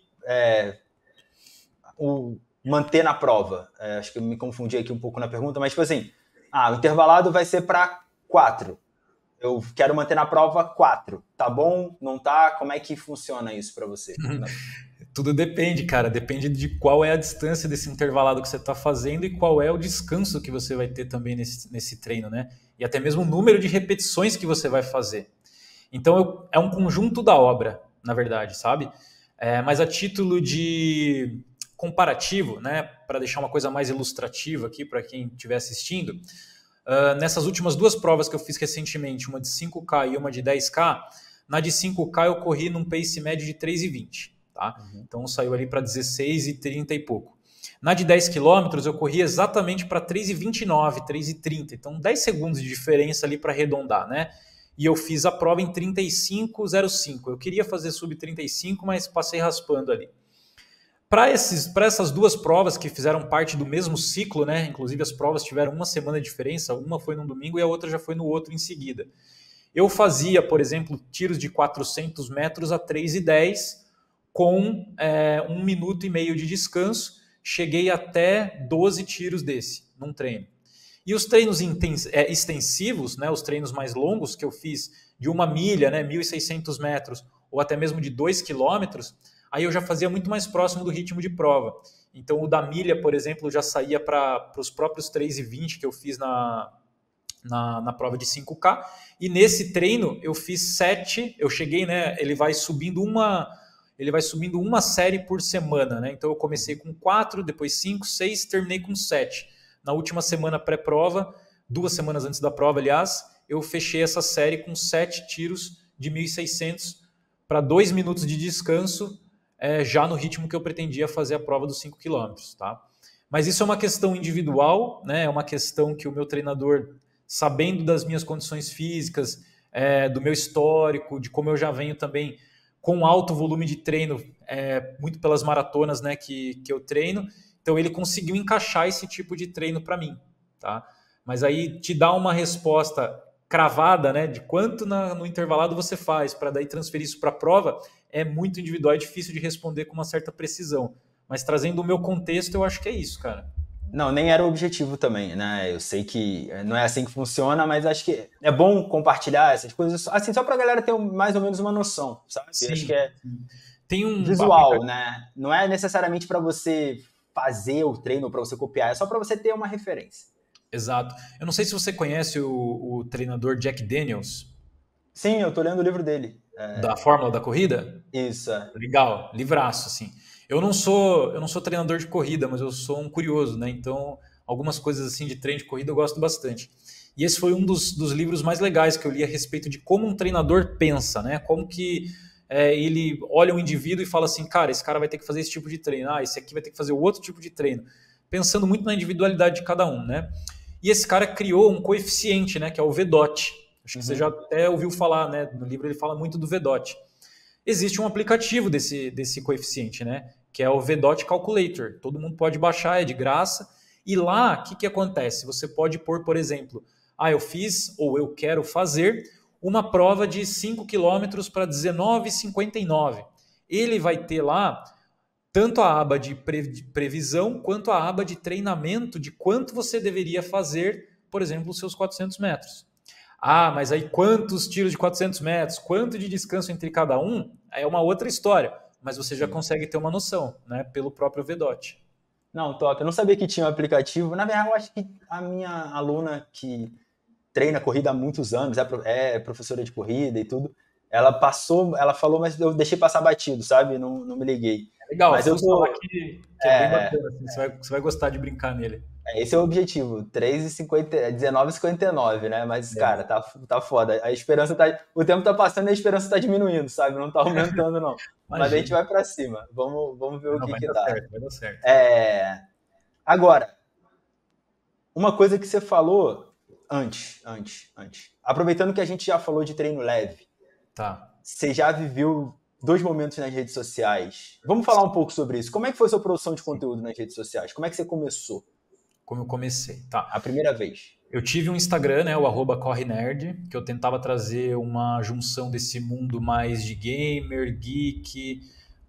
manter na prova? Acho que eu me confundi aqui um pouco na pergunta, mas assim, o intervalado vai ser para 4. Eu quero manter na prova 4. Tá bom? Não tá? Como é que funciona isso para você? Tudo depende, cara. Depende de qual é a distância desse intervalado que você está fazendo e qual é o descanso que você vai ter também nesse treino, né? E até mesmo o número de repetições que você vai fazer. Então, é um conjunto da obra, na verdade, sabe? Mas a título de comparativo, né? Para deixar uma coisa mais ilustrativa aqui para quem estiver assistindo, nessas últimas 2 provas que eu fiz recentemente, uma de 5K e uma de 10K, na de 5K eu corri num pace médio de 3,20. tá? Então saiu ali para 16h30 e pouco. Na de 10 quilômetros eu corri exatamente para 3h29, 3h30, então 10 segundos de diferença ali para arredondar, né? E eu fiz a prova em 35,05. Eu queria fazer sub 35, mas passei raspando ali. Para essas duas provas que fizeram parte do mesmo ciclo, né? Inclusive as provas tiveram uma semana de diferença, uma foi no domingo e a outra já foi no outro em seguida. Eu fazia, por exemplo, tiros de 400 metros a 3h10 com 1 minuto e meio de descanso. Cheguei até 12 tiros desse num treino. E os treinos extensivos, né, os treinos mais longos que eu fiz de 1 milha, né, 1.600 metros, ou até mesmo de 2 quilômetros, aí eu já fazia muito mais próximo do ritmo de prova. Então o da milha, por exemplo, já saía para os próprios 3h20 que eu fiz na prova de 5K. E nesse treino eu fiz 7, eu cheguei, né, ele vai subindo uma série por semana, né? Então eu comecei com 4, depois 5, 6, terminei com 7. Na última semana pré-prova, 2 semanas antes da prova, aliás, eu fechei essa série com 7 tiros de 1.600 para 2 minutos de descanso, já no ritmo que eu pretendia fazer a prova dos 5 quilômetros, tá? Mas isso é uma questão individual, né? É uma questão que o meu treinador, sabendo das minhas condições físicas, do meu histórico, de como eu já venho também com alto volume de treino, muito pelas maratonas, né, que eu treino, então ele conseguiu encaixar esse tipo de treino para mim, tá? Mas aí te dá uma resposta cravada, né, de quanto no intervalado você faz para daí transferir isso para a prova, é muito individual, é difícil de responder com uma certa precisão. Mas trazendo o meu contexto, eu acho que é isso, cara. Não, nem era o objetivo também, né? Eu sei que não é assim que funciona, mas acho que é bom compartilhar essas coisas, assim, só pra galera ter mais ou menos uma noção, sabe? Acho que Sim. é Tem um visual, né? Não é necessariamente para você fazer o treino, para você copiar, é só para você ter uma referência. Exato. Eu não sei se você conhece o treinador Jack Daniels, Sim, eu tô lendo o livro dele. da Fórmula da Corrida. Isso, Legal, livraço, assim. Eu não sou treinador de corrida, mas eu sou um curioso, né? Então, algumas coisas assim de treino de corrida eu gosto bastante. E esse foi um dos livros mais legais que eu li a respeito de como um treinador pensa, né? Como que ele olha um indivíduo e fala assim, cara, esse cara vai ter que fazer esse tipo de treino, esse aqui vai ter que fazer o outro tipo de treino. Pensando muito na individualidade de cada um, né? E esse cara criou um coeficiente, né? Que é o VDOT. Acho que você já até ouviu falar, né? No livro ele fala muito do VDOT. Existe um aplicativo desse coeficiente, né? Que é o VDOT Calculator. Todo mundo pode baixar, é de graça. E lá, o que acontece? Você pode pôr, por exemplo, eu fiz ou eu quero fazer uma prova de 5 quilômetros para 19,59. Ele vai ter lá tanto a aba de previsão quanto a aba de treinamento de quanto você deveria fazer, por exemplo, os seus 400 metros. Mas aí quantos tiros de 400 metros, quanto de descanso entre cada um, é uma outra história. Mas você já consegue ter uma noção, né, pelo próprio VDOT. Não, top. Eu não sabia que tinha um aplicativo. Na verdade, eu acho que a minha aluna que treina corrida há muitos anos, é professora de corrida e tudo, ela falou, mas eu deixei passar batido, sabe? Não me liguei. Legal, Mas eu fuça lá tô... que é bem bacana, assim, você vai gostar de brincar nele. Esse é o objetivo, 19,59, né? Mas, cara, tá foda. A esperança tá. O tempo tá passando e a esperança tá diminuindo, sabe? Não tá aumentando, não. Mas a gente vai pra cima. Vamos ver o que vai que dar dá. certo, vai dar certo. Agora, uma coisa que você falou antes. Aproveitando que a gente já falou de treino leve. Tá. Você já viveu 2 momentos nas redes sociais. Vamos falar um pouco sobre isso. Como é que foi a sua produção de conteúdo nas redes sociais? Como é que você começou? Como eu comecei, tá. A primeira vez. Eu tive um Instagram, né, o @correnerd, que eu tentava trazer uma junção desse mundo mais de gamer, geek,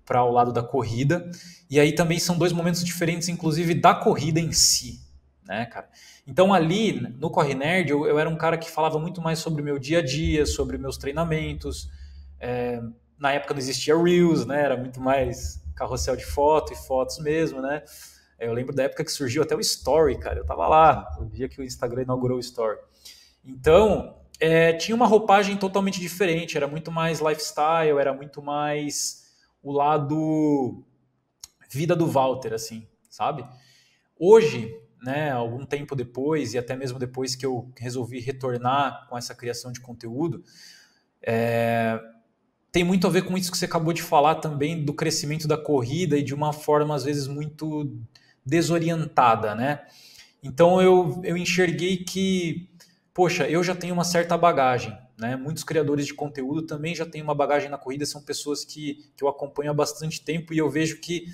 para o lado da corrida. E aí também são 2 momentos diferentes, inclusive da corrida em si, né, cara? Então ali, no Corre Nerd, eu era um cara que falava muito mais sobre o meu dia a dia, sobre meus treinamentos. Na época não existia Reels, né? Era muito mais carrossel de foto e fotos mesmo, né? Eu lembro da época que surgiu até o Story, cara. Eu tava lá, o dia que o Instagram inaugurou o Story. Então, tinha uma roupagem totalmente diferente. Era muito mais lifestyle, era muito mais o lado vida do Walter, assim, sabe? Hoje, né, algum tempo depois, e até mesmo depois que eu resolvi retornar com essa criação de conteúdo, tem muito a ver com isso que você acabou de falar também, do crescimento da corrida e de uma forma, às vezes, muito desorientada, né? Então eu enxerguei que, poxa, eu já tenho uma certa bagagem, né? Muitos criadores de conteúdo também já têm uma bagagem na corrida, são pessoas que eu acompanho há bastante tempo e eu vejo que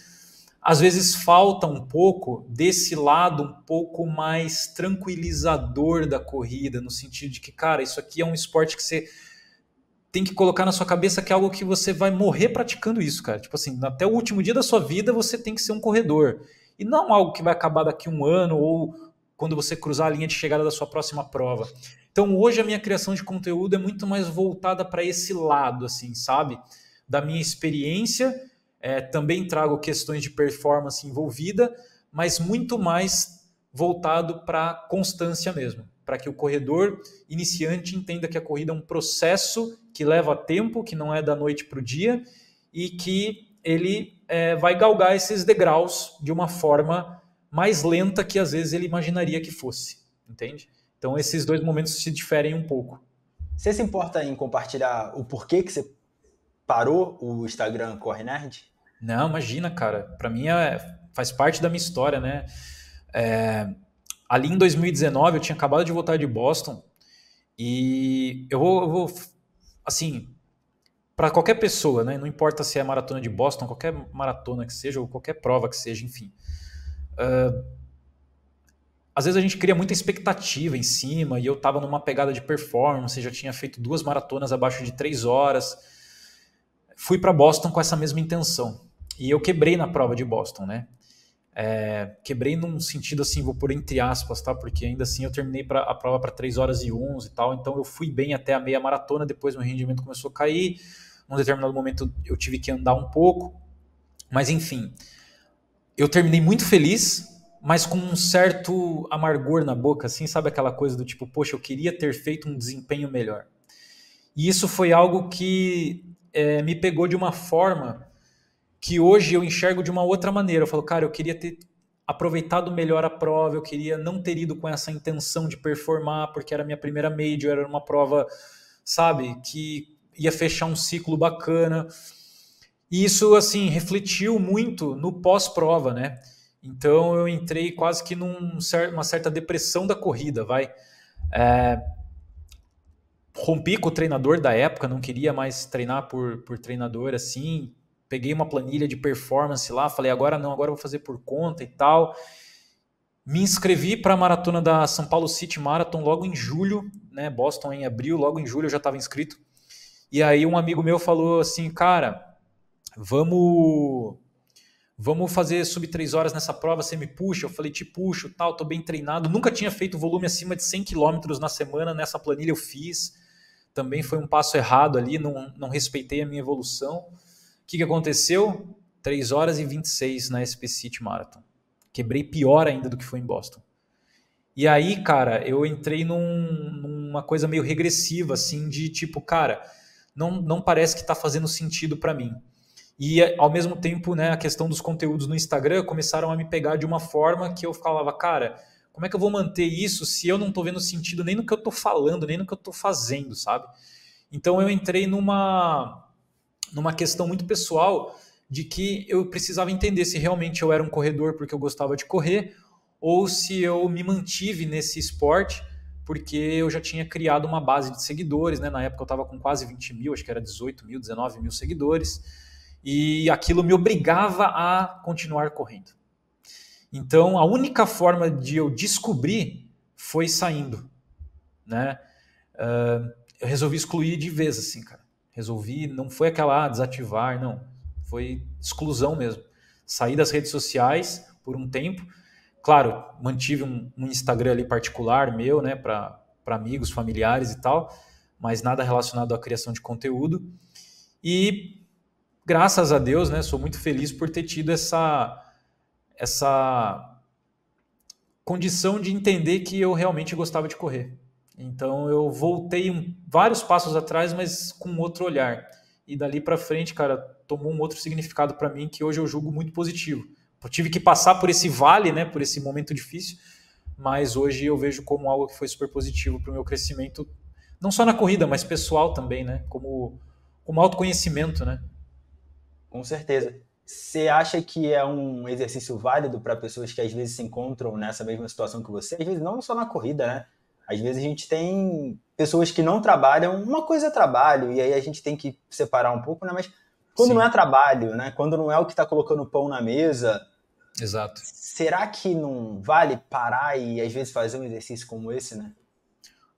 às vezes falta um pouco desse lado um pouco mais tranquilizador da corrida, no sentido de que, cara, isso aqui é um esporte que você tem que colocar na sua cabeça que é algo que você vai morrer praticando isso, cara. Tipo assim, até o último dia da sua vida você tem que ser um corredor. E não algo que vai acabar daqui a um ano ou quando você cruzar a linha de chegada da sua próxima prova. Então hoje a minha criação de conteúdo é muito mais voltada para esse lado, assim, sabe? Da minha experiência, também trago questões de performance envolvida, mas muito mais voltado para constância mesmo, para que o corredor iniciante entenda que a corrida é um processo que leva tempo, que não é da noite para o dia, e que ele vai galgar esses degraus de uma forma mais lenta que às vezes ele imaginaria que fosse, entende? Então esses dois momentos se diferem um pouco. Você se importa em compartilhar o porquê que você parou o Instagram Corre Nerd? Não, imagina, cara. Para mim faz parte da minha história, né? Ali em 2019 eu tinha acabado de voltar de Boston e eu vou assim, para qualquer pessoa, né? Não importa se é maratona de Boston, qualquer maratona que seja ou qualquer prova que seja, enfim. Às vezes a gente cria muita expectativa em cima e eu estava numa pegada de performance, já tinha feito 2 maratonas abaixo de 3 horas. Fui para Boston com essa mesma intenção. E eu quebrei na prova de Boston, né? Quebrei num sentido assim, vou por entre aspas, tá? Porque ainda assim eu terminei a prova para 3 horas e 11 e tal, então eu fui bem até a meia maratona, depois meu rendimento começou a cair, num determinado momento eu tive que andar um pouco, mas enfim, eu terminei muito feliz, mas com um certo amargor na boca, assim, sabe aquela coisa do tipo, poxa, eu queria ter feito um desempenho melhor. E isso foi algo que me pegou de uma forma que hoje eu enxergo de uma outra maneira. Eu falo, cara, eu queria ter aproveitado melhor a prova, eu queria não ter ido com essa intenção de performar, porque era a minha primeira major, era uma prova, sabe, que ia fechar um ciclo bacana. E isso, assim, refletiu muito no pós-prova, né? Então eu entrei quase que numa certa depressão da corrida, vai. Rompi com o treinador da época, não queria mais treinar por treinador, assim, peguei uma planilha de performance lá, falei, agora não, agora eu vou fazer por conta e tal. Me inscrevi para a maratona da São Paulo City Marathon logo em julho, né? Boston em abril, logo em julho eu já estava inscrito. E aí um amigo meu falou assim, cara, vamos fazer sub 3 horas nessa prova, você me puxa? Eu falei, te puxo, tal, tô bem treinado. Nunca tinha feito volume acima de 100 km na semana, nessa planilha eu fiz. Também foi um passo errado ali, não respeitei a minha evolução. O que aconteceu? 3 horas e 26 na SP City Marathon. Quebrei pior ainda do que foi em Boston. E aí, cara, eu entrei numa coisa meio regressiva, assim, de tipo, cara, não parece que tá fazendo sentido para mim. E, ao mesmo tempo, né, a questão dos conteúdos no Instagram começaram a me pegar de uma forma que eu falava, cara, como é que eu vou manter isso se eu não estou vendo sentido nem no que eu estou falando, nem no que eu estou fazendo, sabe? Então eu entrei numa questão muito pessoal de que eu precisava entender se realmente eu era um corredor porque eu gostava de correr ou se eu me mantive nesse esporte porque eu já tinha criado uma base de seguidores, né? Na época eu estava com quase 20 mil, acho que era 18 mil, 19 mil seguidores, e aquilo me obrigava a continuar correndo. Então, a única forma de eu descobrir foi saindo, né? Eu resolvi excluir de vez, assim, cara. Resolvi, não foi aquela desativar, não. Foi exclusão mesmo. Saí das redes sociais por um tempo. Claro, mantive um Instagram ali particular meu, né, para amigos, familiares e tal, mas nada relacionado à criação de conteúdo. E graças a Deus, né, sou muito feliz por ter tido essa condição de entender que eu realmente gostava de correr. Então eu voltei vários passos atrás, mas com outro olhar. E dali para frente, cara, tomou um outro significado para mim que hoje eu julgo muito positivo. Eu tive que passar por esse vale, né, por esse momento difícil, mas hoje eu vejo como algo que foi super positivo para o meu crescimento, não só na corrida, mas pessoal também, né, como como autoconhecimento, né? Com certeza. Você acha que é um exercício válido para pessoas que às vezes se encontram nessa mesma situação que você? Às vezes não só na corrida, né? Às vezes a gente tem pessoas que não trabalham, uma coisa é trabalho, e aí a gente tem que separar um pouco, né? Mas quando não Sim, é trabalho, né? Quando não é o que está colocando pão na mesa, exato. será que não vale parar e às vezes fazer um exercício como esse, né?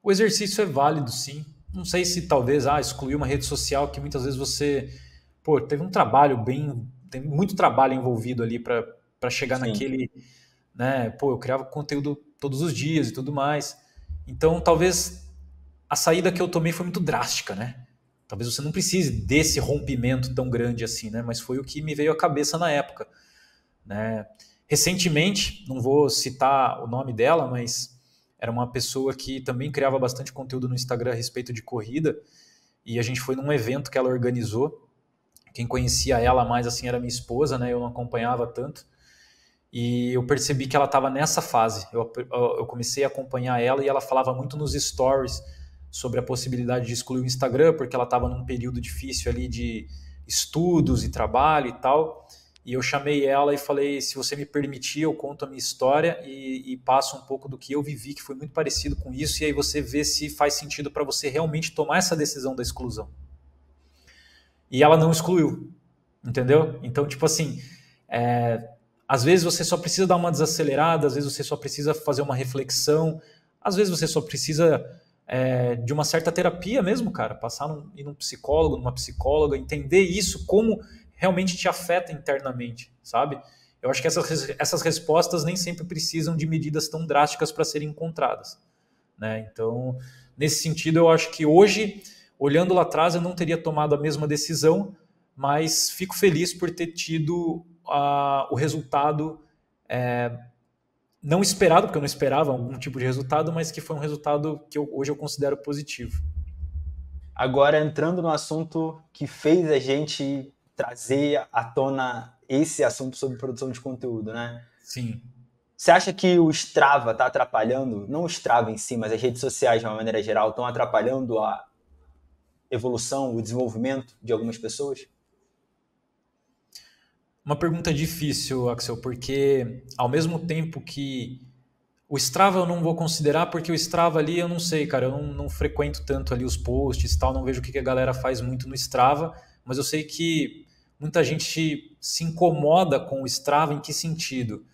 O exercício é válido, sim. Não sei se talvez excluir uma rede social que muitas vezes você, pô, teve um trabalho bem, tem muito trabalho envolvido ali para chegar Sim. naquele, né? Pô, eu criava conteúdo todos os dias e tudo mais. Então, talvez a saída que eu tomei foi muito drástica, né? Talvez você não precise desse rompimento tão grande assim, né? Mas foi o que me veio à cabeça na época, né? Recentemente, não vou citar o nome dela, mas era uma pessoa que também criava bastante conteúdo no Instagram a respeito de corrida, e a gente foi num evento que ela organizou. Quem conhecia ela mais assim era minha esposa, né? Eu não acompanhava tanto. E eu percebi que ela estava nessa fase. Eu comecei a acompanhar ela e ela falava muito nos stories sobre a possibilidade de excluir o Instagram, porque ela estava num período difícil ali de estudos e trabalho e tal. E eu chamei ela e falei: se você me permitir, eu conto a minha história e passo um pouco do que eu vivi, que foi muito parecido com isso, e aí você vê se faz sentido para você realmente tomar essa decisão da exclusão. E ela não excluiu, entendeu? Então, tipo assim, às vezes você só precisa dar uma desacelerada, às vezes você só precisa fazer uma reflexão, às vezes você só precisa de uma certa terapia mesmo, cara, ir num psicólogo, numa psicóloga, entender isso, como realmente te afeta internamente, sabe? Eu acho que essas respostas nem sempre precisam de medidas tão drásticas para serem encontradas, né? Então, nesse sentido, eu acho que hoje, olhando lá atrás, eu não teria tomado a mesma decisão, mas fico feliz por ter tido o resultado não esperado, porque eu não esperava algum tipo de resultado, mas que foi um resultado que hoje eu considero positivo. Agora, entrando no assunto que fez a gente trazer à tona esse assunto sobre produção de conteúdo, né? Sim. Você acha que o Strava está atrapalhando, não o Strava em si, mas as redes sociais de uma maneira geral, estão atrapalhando a evolução, o desenvolvimento de algumas pessoas? Uma pergunta difícil, Axel, porque ao mesmo tempo que o Strava eu não vou considerar, porque o Strava ali eu não sei, cara, eu não frequento tanto ali os posts e tal, não vejo o que a galera faz muito no Strava, mas eu sei que muita gente se incomoda com o Strava em que sentido?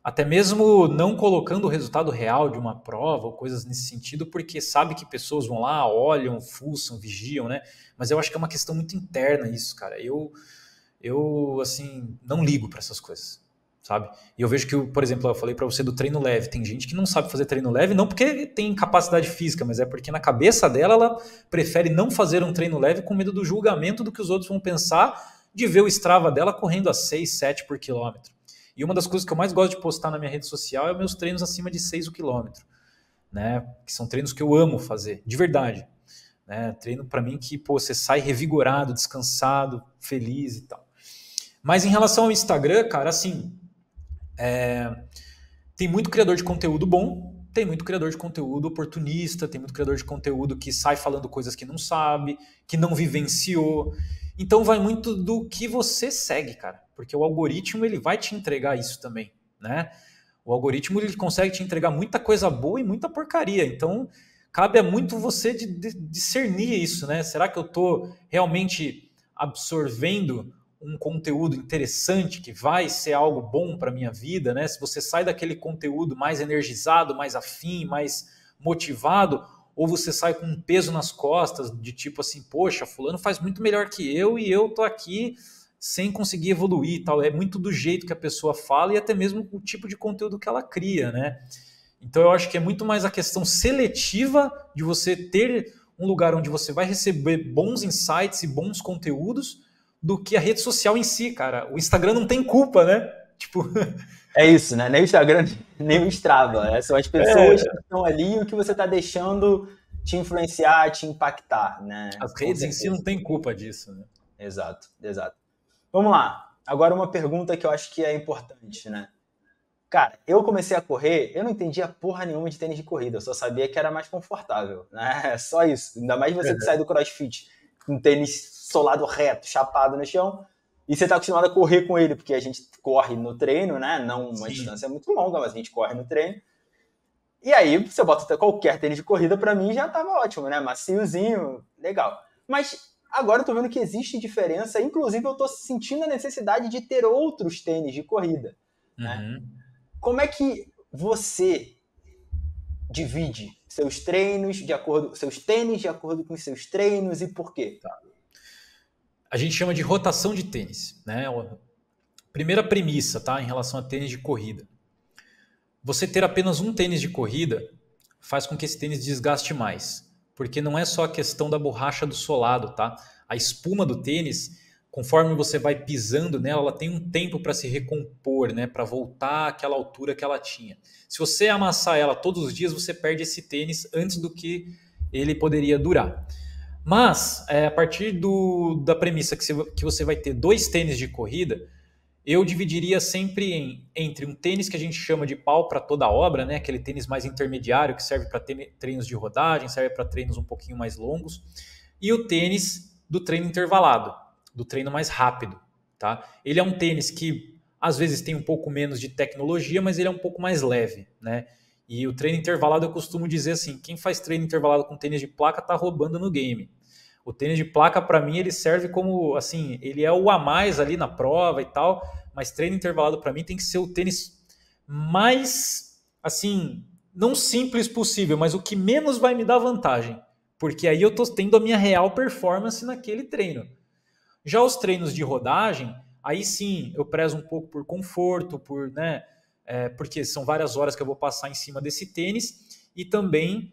Até mesmo não colocando o resultado real de uma prova ou coisas nesse sentido, porque sabe que pessoas vão lá, olham, fuçam, vigiam, né? Mas eu acho que é uma questão muito interna isso, cara. Eu assim, não ligo para essas coisas, sabe? E eu vejo que, por exemplo, eu falei para você do treino leve. Tem gente que não sabe fazer treino leve, não porque tem capacidade física, mas é porque na cabeça dela ela prefere não fazer um treino leve com medo do julgamento do que os outros vão pensar de ver o Strava dela correndo a 6, 7 por quilômetro. E uma das coisas que eu mais gosto de postar na minha rede social é meus treinos acima de 6 o quilômetro, né? Que são treinos que eu amo fazer, de verdade. Né? Treino para mim que pô, você sai revigorado, descansado, feliz e tal. Mas em relação ao Instagram, cara, assim, tem muito criador de conteúdo bom, tem muito criador de conteúdo oportunista, tem muito criador de conteúdo que sai falando coisas que não sabe, que não vivenciou. Então vai muito do que você segue, cara, porque o algoritmo ele vai te entregar isso também, né? O algoritmo ele consegue te entregar muita coisa boa e muita porcaria. Então cabe a muito você de discernir isso, né? Será que eu estou realmente absorvendo um conteúdo interessante que vai ser algo bom para minha vida, né? Se você sai daquele conteúdo mais energizado, mais afim, mais motivado, ou você sai com um peso nas costas, de tipo assim, poxa, fulano faz muito melhor que eu e eu tô aqui sem conseguir evoluir e tal. É muito do jeito que a pessoa fala e até mesmo o tipo de conteúdo que ela cria, né? Então eu acho que é muito mais a questão seletiva de você ter um lugar onde você vai receber bons insights e bons conteúdos do que a rede social em si, cara. O Instagram não tem culpa, né? Tipo, É isso, né? Nem o Instagram, nem o Strava. São as pessoas que estão ali e o que você está deixando te influenciar, te impactar, né? as Com redes em si certeza. não tem culpa disso, né? Exato, exato. Vamos lá. Agora uma pergunta que eu acho que é importante, né? Cara, eu comecei a correr, eu não entendia porra nenhuma de tênis de corrida, eu só sabia que era mais confortável, né? Só isso. Ainda mais você que sai do CrossFit com tênis solado reto, chapado no chão, e você tá acostumado a correr com ele, porque a gente corre no treino, né? Não uma distância muito longa, mas a gente corre no treino. E aí, você bota qualquer tênis de corrida, pra mim já tava ótimo, né? Maciozinho, legal. Mas agora eu tô vendo que existe diferença, inclusive eu tô sentindo a necessidade de ter outros tênis de corrida, né? Como é que você divide seus treinos de acordo, seus tênis de acordo com os seus treinos e por quê? A gente chama de rotação de tênis, né? Primeira premissa, tá? Em relação a tênis de corrida. Você ter apenas um tênis de corrida faz com que esse tênis desgaste mais. Porque não é só a questão da borracha do solado, tá? A espuma do tênis, conforme você vai pisando nela, ela tem um tempo para se recompor, né? Para voltar àquela altura que ela tinha. Se você amassar ela todos os dias, você perde esse tênis antes do que ele poderia durar. Mas, a partir da premissa que você vai ter 2 tênis de corrida, eu dividiria sempre entre um tênis que a gente chama de pau para toda a obra, né? Aquele tênis mais intermediário que serve para treinos de rodagem, serve para treinos um pouquinho mais longos, e o tênis do treino intervalado, do treino mais rápido. Tá? Ele é um tênis que às vezes tem um pouco menos de tecnologia, mas ele é um pouco mais leve, né? E o treino intervalado eu costumo dizer assim, quem faz treino intervalado com tênis de placa tá roubando no game. O tênis de placa, para mim, ele serve como, assim, ele é o a mais ali na prova e tal, mas treino intervalado para mim tem que ser o tênis mais, assim, não simples possível, mas o que menos vai me dar vantagem, porque aí eu tô tendo a minha real performance naquele treino. Já os treinos de rodagem, aí sim, eu prezo um pouco por conforto, por, né, porque são várias horas que eu vou passar em cima desse tênis e também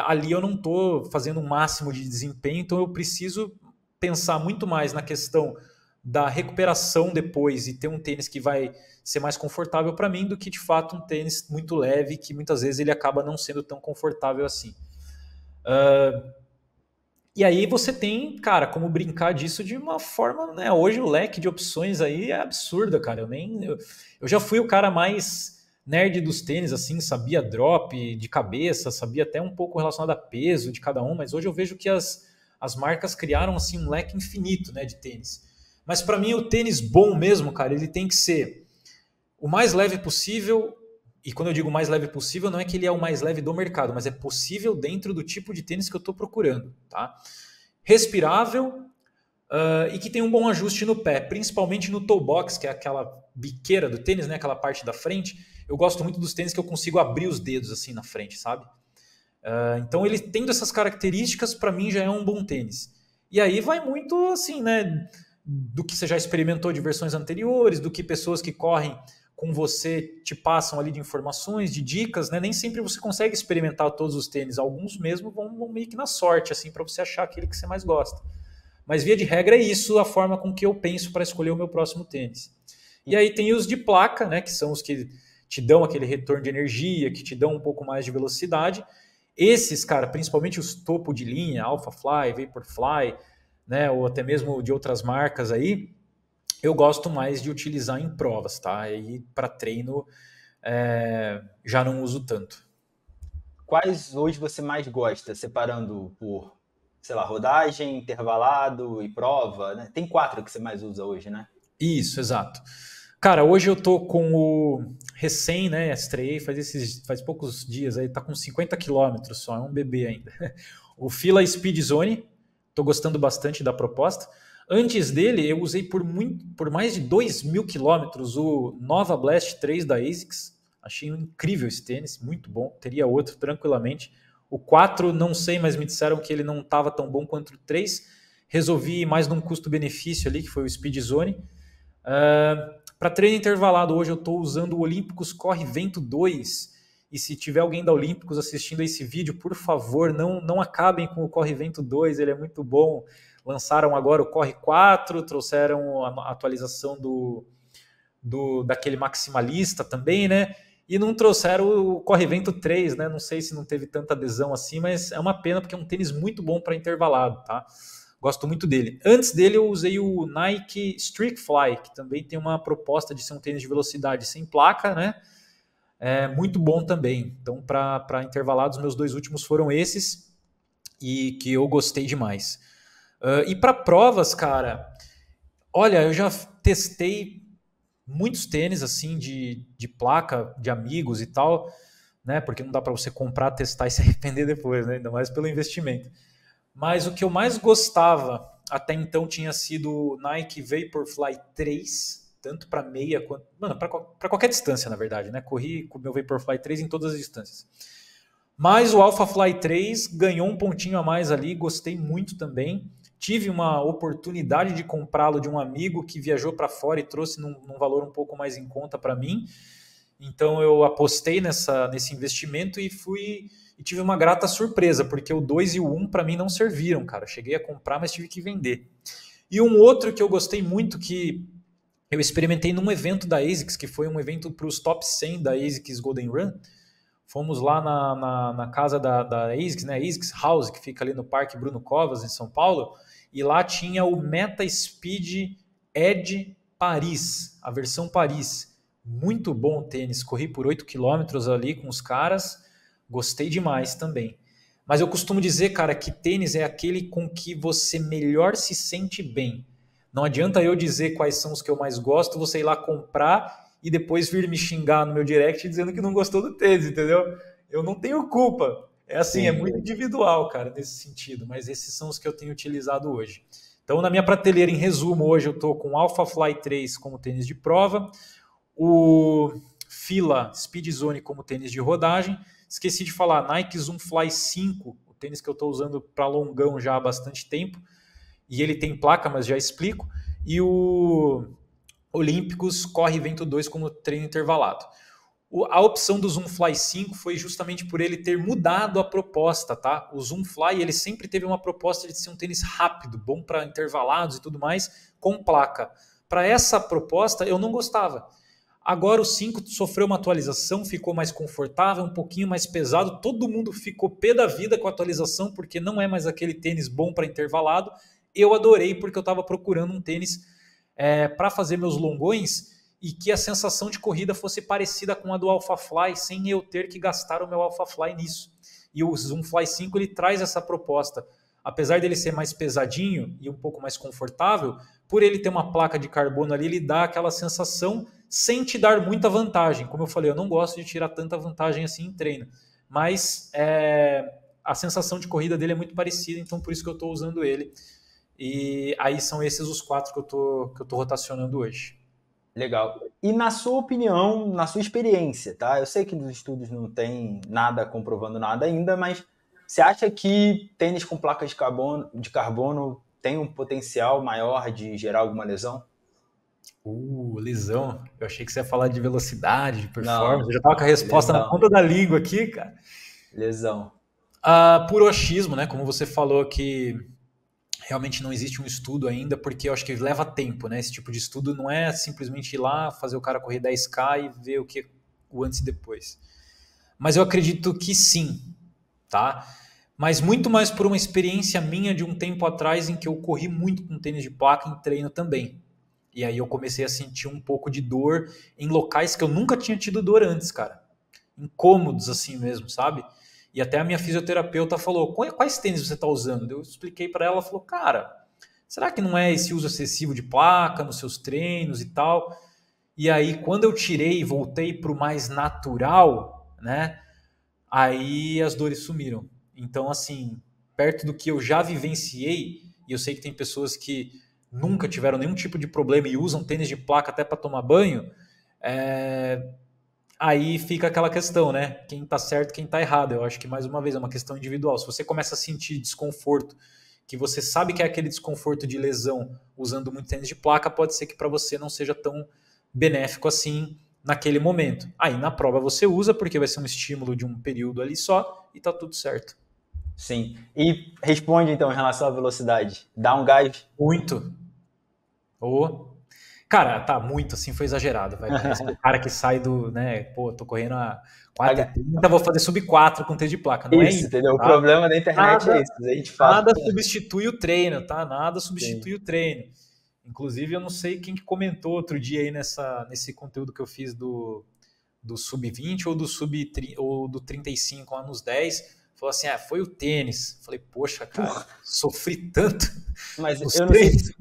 ali eu não estou fazendo o máximo de desempenho, então eu preciso pensar muito mais na questão da recuperação depois e ter um tênis que vai ser mais confortável para mim do que de fato um tênis muito leve que muitas vezes ele acaba não sendo tão confortável assim. E aí você tem, cara, como brincar disso de uma forma, né? Hoje o leque de opções aí é absurda, cara. Eu já fui o cara mais nerd dos tênis, assim, sabia drop de cabeça, sabia até um pouco relacionado a peso de cada um, mas hoje eu vejo que as marcas criaram, assim, um leque infinito, né, de tênis. Mas para mim o tênis bom mesmo, cara, ele tem que ser o mais leve possível. E quando eu digo mais leve possível, não é que ele é o mais leve do mercado, mas é possível dentro do tipo de tênis que eu estou procurando. Tá? Respirável e que tem um bom ajuste no pé, principalmente no toe box, que é aquela biqueira do tênis, né? Aquela parte da frente. Eu gosto muito dos tênis que eu consigo abrir os dedos assim na frente, sabe? Então ele tendo essas características, para mim já é um bom tênis. E aí vai muito assim, né? Do que você já experimentou de versões anteriores, do que pessoas que correm com você te passam ali de informações, de dicas, né? Nem sempre você consegue experimentar todos os tênis, alguns mesmo vão meio que na sorte, assim, para você achar aquele que você mais gosta. Mas via de regra é isso a forma com que eu penso para escolher o meu próximo tênis. E aí tem os de placa, né? Que são os que te dão aquele retorno de energia, que te dão um pouco mais de velocidade. Esses, cara, principalmente os topo de linha, Alpha Fly, Vaporfly, né? Ou até mesmo de outras marcas aí, eu gosto mais de utilizar em provas, tá? E para treino já não uso tanto. Quais hoje você mais gosta, separando por, sei lá, rodagem, intervalado e prova, né? Tem 4 que você mais usa hoje, né? Isso, exato. Cara, hoje eu tô com o recém, né? Estreiei faz poucos dias aí, tá com 50 quilômetros só, é um bebê ainda. O Fila Speed Zone, tô gostando bastante da proposta. Antes dele, eu usei por mais de 2.000 quilômetros o Nova Blast 3 da ASICS. Achei incrível esse tênis, muito bom. Teria outro tranquilamente. O 4, não sei, mas me disseram que ele não estava tão bom quanto o 3. Resolvi ir mais num custo-benefício ali, que foi o Speed Zone. Para treino intervalado, hoje eu estou usando o Olímpicos Corre Vento 2. E se tiver alguém da Olímpicos assistindo esse vídeo, por favor, não acabem com o Corre Vento 2, ele é muito bom. Lançaram agora o Corre 4, trouxeram a atualização daquele maximalista também, né? E não trouxeram o Corre Vento 3, né? Não sei se não teve tanta adesão assim, mas é uma pena porque é um tênis muito bom para intervalado, tá? Gosto muito dele. Antes dele eu usei o Nike Streak Fly, que também tem uma proposta de ser um tênis de velocidade sem placa, né? É muito bom também. Então, para intervalados, meus 2 últimos foram esses e que eu gostei demais. E para provas, cara, olha, eu já testei muitos tênis assim de placa de amigos e tal, né? Porque não dá para você comprar, testar e se arrepender depois, né? Ainda mais pelo investimento. Mas o que eu mais gostava até então tinha sido o Nike Vaporfly 3, tanto para meia quanto. Mano, para qualquer distância, na verdade, né? Corri com o meu Vaporfly 3 em todas as distâncias. Mas o Alphafly 3 ganhou um pontinho a mais ali, gostei muito também. Tive uma oportunidade de comprá-lo de um amigo que viajou para fora e trouxe num valor um pouco mais em conta para mim. Então eu apostei nesse investimento e tive uma grata surpresa, porque o 2 e o 1 para mim não serviram, cara. Cheguei a comprar, mas tive que vender. E um outro que eu gostei muito, que eu experimentei num evento da ASICS, que foi um evento para os top 100 da ASICS Golden Run. Fomos lá na casa da ASICS, né? ASICS House, que fica ali no Parque Bruno Covas, em São Paulo. E lá tinha o Meta Speed Edge Paris, a versão Paris. Muito bom o tênis. Corri por 8 quilômetros ali com os caras. Gostei demais também. Mas eu costumo dizer, cara, que tênis é aquele com que você melhor se sente bem. Não adianta eu dizer quais são os que eu mais gosto, você ir lá comprar e depois vir me xingar no meu direct dizendo que não gostou do tênis, entendeu? Eu não tenho culpa. É assim, Sim. É muito individual, cara, nesse sentido. Mas esses são os que eu tenho utilizado hoje. Então, na minha prateleira, em resumo, hoje eu estou com o Alphafly 3 como tênis de prova, o Fila Speed Zone como tênis de rodagem. Esqueci de falar, Nike Zoom Fly 5, o tênis que eu estou usando para longão já há bastante tempo. E ele tem placa, mas já explico. E o Olímpicos Corre Vento 2 como treino intervalado. A opção do Zoom Fly 5 foi justamente por ele ter mudado a proposta, tá? O Zoom Fly, ele sempre teve uma proposta de ser um tênis rápido, bom para intervalados e tudo mais, com placa. Para essa proposta, eu não gostava. Agora o 5 sofreu uma atualização, ficou mais confortável, um pouquinho mais pesado, todo mundo ficou pé da vida com a atualização, porque não é mais aquele tênis bom para intervalado. Eu adorei, porque eu estava procurando um tênis para fazer meus longões e que a sensação de corrida fosse parecida com a do Alphafly, sem eu ter que gastar o meu Alphafly nisso. E o Zoom Fly 5 ele traz essa proposta. Apesar dele ser mais pesadinho e um pouco mais confortável, por ele ter uma placa de carbono ali, ele dá aquela sensação sem te dar muita vantagem. Como eu falei, eu não gosto de tirar tanta vantagem assim em treino, mas a sensação de corrida dele é muito parecida, então por isso que eu estou usando ele. E aí são esses os 4 que eu tô rotacionando hoje. Legal. E na sua opinião, na sua experiência, tá? Eu sei que nos estudos não tem nada comprovando nada ainda, mas você acha que tênis com placas de carbono tem um potencial maior de gerar alguma lesão? Lesão. Eu achei que você ia falar de velocidade, de performance. Não, Eu já tava com a resposta na lesão. ponta da língua aqui, cara. Lesão. Por achismo, né? Como você falou que realmente não existe um estudo ainda, porque eu acho que leva tempo, né? Esse tipo de estudo não é simplesmente ir lá, fazer o cara correr 10K e ver o antes e depois. Mas eu acredito que sim, tá? Mas muito mais por uma experiência minha de um tempo atrás em que eu corri muito com tênis de placa em treino também. E aí eu comecei a sentir um pouco de dor em locais que eu nunca tinha tido dor antes, cara. Incômodos assim mesmo, sabe? E até a minha fisioterapeuta falou, quais tênis você está usando? Eu expliquei para ela, ela falou, cara, será que não é esse uso excessivo de placa nos seus treinos e tal? E aí, quando eu tirei e voltei para o mais natural, né? Aí as dores sumiram. Então, assim, perto do que eu já vivenciei, e eu sei que tem pessoas que nunca tiveram nenhum tipo de problema e usam tênis de placa até para tomar banho, aí fica aquela questão, né? Quem tá certo, quem tá errado. Eu acho que, mais uma vez, é uma questão individual. Se você começa a sentir desconforto, que você sabe que é aquele desconforto de lesão usando muito tênis de placa, pode ser que para você não seja tão benéfico assim naquele momento. Aí na prova você usa, porque vai ser um estímulo de um período ali só e tá tudo certo. Sim. E responde então em relação à velocidade. Dá um gás? Muito. Cara, tá muito assim, foi exagerado. Parece o cara que sai do, né? Pô, tô correndo a 4,30, vou fazer sub 4 com tênis de placa. Não é Isso, isso, entendeu? O tá? problema da internet é isso. A gente fala. Nada substitui o treino, tá? Nada substitui Sim. o treino. Inclusive, eu não sei quem que comentou outro dia aí nesse conteúdo que eu fiz do sub 20 ou do 35 lá nos 10, Falou assim, foi o tênis. Falei, poxa, cara, sofri tanto. Mas eu não sei se...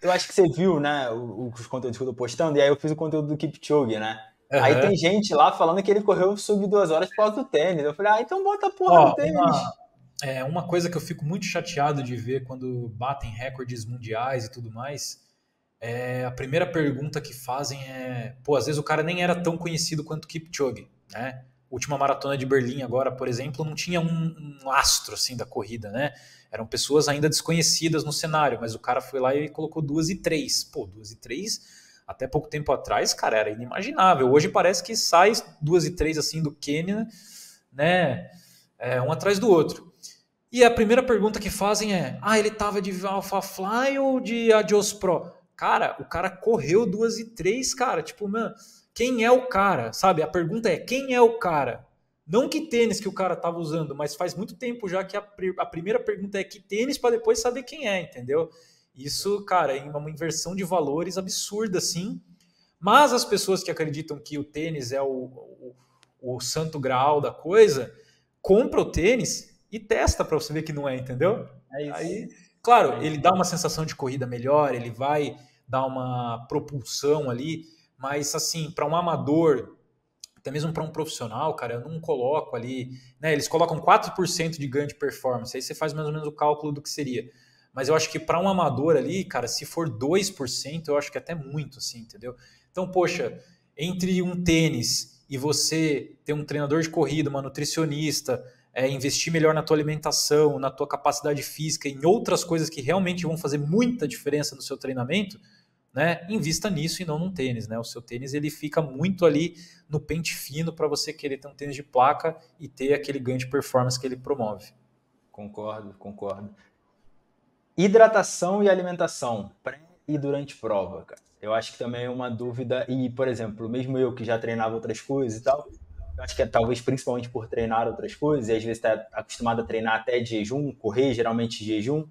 Eu acho que você viu, né, os conteúdos que eu tô postando, e aí eu fiz o conteúdo do Kipchoge, né? Aí tem gente lá falando que ele correu sub 2 horas por causa do tênis. Eu falei, então bota a porra do tênis. Uma coisa que eu fico muito chateado de ver quando batem recordes mundiais e tudo mais, a primeira pergunta que fazem às vezes o cara nem era tão conhecido quanto o Kipchoge, né? Última maratona de Berlim agora, por exemplo, não tinha um astro assim da corrida, né? Eram pessoas ainda desconhecidas no cenário, mas o cara foi lá e colocou 2:03. 2:03, até pouco tempo atrás, cara, era inimaginável. Hoje parece que sai 2:03 assim do Quênia, né? Um atrás do outro. E a primeira pergunta que fazem ele tava de Alphafly ou de Adios Pro? Cara, o cara correu 2:03, cara. Tipo, mano, quem é o cara? Sabe? A pergunta é, quem é o cara? Não que tênis que o cara tava usando, mas faz muito tempo já que a primeira pergunta é que tênis para depois saber quem é, entendeu? Isso, cara, é uma inversão de valores absurda, assim. Mas as pessoas que acreditam que o tênis é o santo graal da coisa, compra o tênis e testa para você ver que não é, entendeu? É isso. Aí, claro, ele dá uma sensação de corrida melhor, ele vai dar uma propulsão ali, mas assim, para um amador, até mesmo para um profissional, cara, eu não coloco ali, né? Eles colocam 4% de ganho de performance, aí você faz mais ou menos o cálculo do que seria. Mas eu acho que para um amador ali, cara, se for 2%, eu acho que é até muito, assim, entendeu? Então, poxa, entre um tênis e você ter um treinador de corrida, uma nutricionista, investir melhor na tua alimentação, na tua capacidade física, em outras coisas que realmente vão fazer muita diferença no seu treinamento, né? Invista nisso e não num tênis, né? O seu tênis ele fica muito ali no pente fino para você querer ter um tênis de placa e ter aquele ganho de performance que ele promove. Concordo. Hidratação e alimentação, pré e durante prova, cara. Eu acho que também é uma dúvida, e, por exemplo, mesmo eu que já treinava outras coisas e tal, eu acho que talvez principalmente por treinar outras coisas, e às vezes está acostumado a treinar até de jejum, correr geralmente de jejum.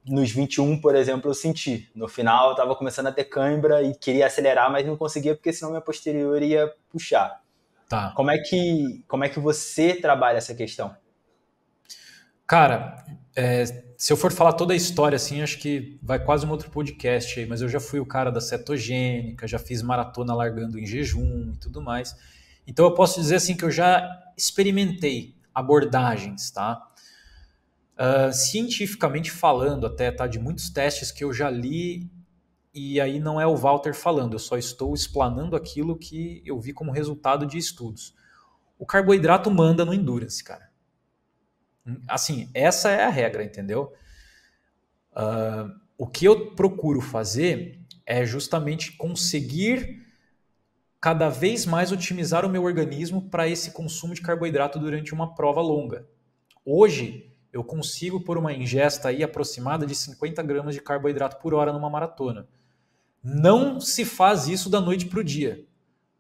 Nos 21, por exemplo, eu senti. No final, eu estava começando a ter cãibra e queria acelerar, mas não conseguia porque senão minha posterior ia puxar. Tá. Como é que você trabalha essa questão? Cara, se eu for falar toda a história, assim, acho que vai quase um outro podcast aí, mas eu já fui o cara da cetogênica, já fiz maratona largando em jejum e tudo mais. Então eu posso dizer assim que eu já experimentei abordagens, tá? Cientificamente falando, até tá, de muitos testes que eu já li, e aí não é o Walter falando, eu só estou explanando aquilo que eu vi como resultado de estudos. O carboidrato manda no endurance, cara. Assim, essa é a regra, entendeu? O que eu procuro fazer é justamente conseguir cada vez mais otimizar o meu organismo para esse consumo de carboidrato durante uma prova longa. Hoje, eu consigo por uma ingesta aí aproximada de 50 gramas de carboidrato por hora numa maratona. Não se faz isso da noite para o dia.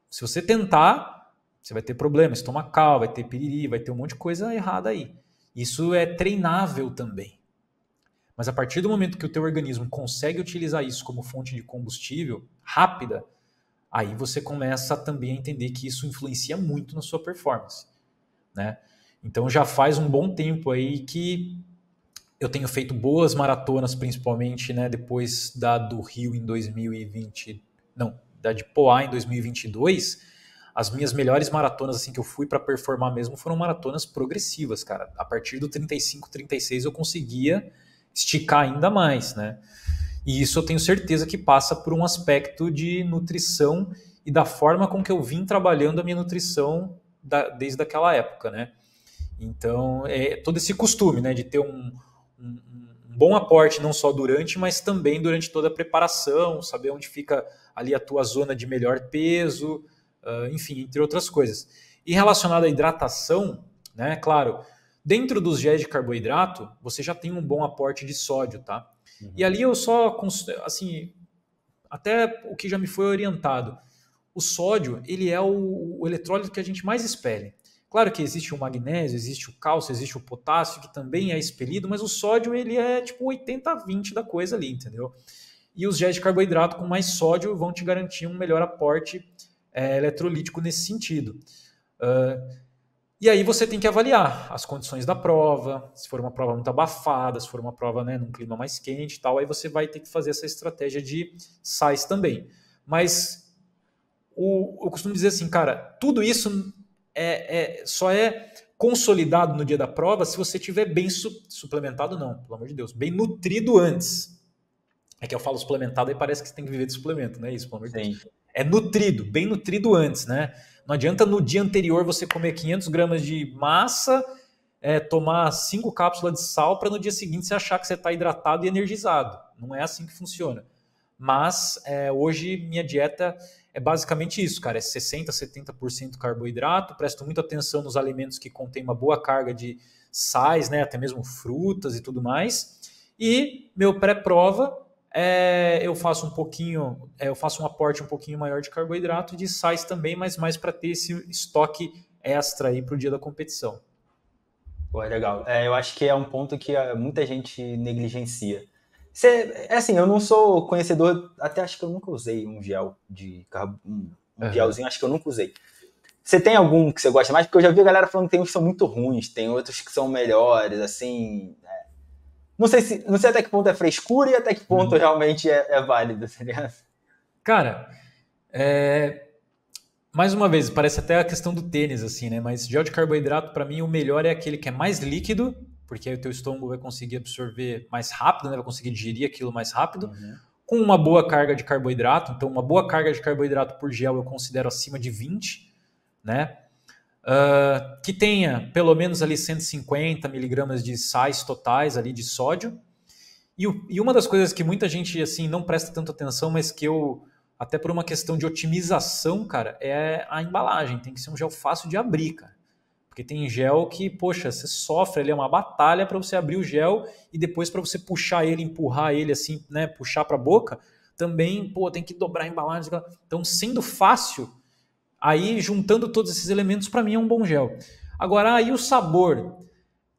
Se você tentar, você vai ter problema estomacal, vai ter piriri, vai ter um monte de coisa errada aí. Isso é treinável também. Mas a partir do momento que o teu organismo consegue utilizar isso como fonte de combustível rápida, aí você começa também a entender que isso influencia muito na sua performance, né? Então já faz um bom tempo aí que eu tenho feito boas maratonas, principalmente, né, depois da do Rio em 2020, não, da de Poá em 2022. As minhas melhores maratonas assim que eu fui para performar mesmo foram maratonas progressivas, cara. A partir do 35, 36 eu conseguia esticar ainda mais, né? E isso eu tenho certeza que passa por um aspecto de nutrição e da forma com que eu vim trabalhando a minha nutrição desde aquela época, né? Então, todo esse costume, né, de ter um bom aporte não só durante, mas também durante toda a preparação, saber onde fica ali a tua zona de melhor peso, enfim, entre outras coisas. E relacionado à hidratação, né, claro, dentro dos géis de carboidrato, você já tem um bom aporte de sódio, tá? Uhum. E ali eu só, assim, até o que já me foi orientado, o sódio, ele é o eletrólito que a gente mais expele. Claro que existe o magnésio, existe o cálcio, existe o potássio, que também é expelido, mas o sódio, ele é tipo 80-20 da coisa ali, entendeu? E os géis de carboidrato com mais sódio vão te garantir um melhor aporte eletrolítico nesse sentido. E aí você tem que avaliar as condições da prova, se for uma prova muito abafada, se for uma prova, né, num clima mais quente e tal, aí você vai ter que fazer essa estratégia de sais também. Mas eu costumo dizer assim, cara, tudo isso só é consolidado no dia da prova se você tiver bem suplementado, não, pelo amor de Deus, bem nutrido antes. É que eu falo suplementado e parece que você tem que viver de suplemento, não é isso, pelo amor de Deus. Sim. É nutrido, bem nutrido antes, né? Não adianta no dia anterior você comer 500 gramas de massa, tomar 5 cápsulas de sal para no dia seguinte você achar que você está hidratado e energizado. Não é assim que funciona. Mas hoje minha dieta é basicamente isso, cara. É 60%, 70% carboidrato. Presto muita atenção nos alimentos que contêm uma boa carga de sais, né? Até mesmo frutas e tudo mais. E meu pré-prova, eu faço um aporte um pouquinho maior de carboidrato e de sais também, mas mais para ter esse estoque extra aí para o dia da competição. Pô, é legal. Eu acho que é um ponto que muita gente negligencia. Assim, eu não sou conhecedor, até acho que eu nunca usei um gel de um gelzinho, acho que eu nunca usei. Você tem algum que você gosta mais? Porque eu já vi a galera falando que tem uns que são muito ruins, tem outros que são melhores, assim. Não sei até que ponto é frescura e até que ponto realmente é válido, tá ligado? Cara, mais uma vez, parece até a questão do tênis, assim, né? Mas gel de carboidrato, para mim, o melhor é aquele que é mais líquido, porque aí o teu estômago vai conseguir absorver mais rápido, né? Vai conseguir digerir aquilo mais rápido, com uma boa carga de carboidrato. Então, uma boa carga de carboidrato por gel eu considero acima de 20, né? Que tenha pelo menos ali 150 miligramas de sais totais ali de sódio. E uma das coisas que muita gente assim não presta tanta atenção, mas que eu, até por uma questão de otimização, cara, é a embalagem. Tem que ser um gel fácil de abrir, cara. Porque tem gel que, poxa, você sofre, ele é uma batalha para você abrir o gel e depois para você puxar ele, empurrar ele assim, né, puxar para a boca, também, pô, tem que dobrar a embalagem. Então, sendo fácil, aí juntando todos esses elementos, para mim é um bom gel. Agora, aí o sabor,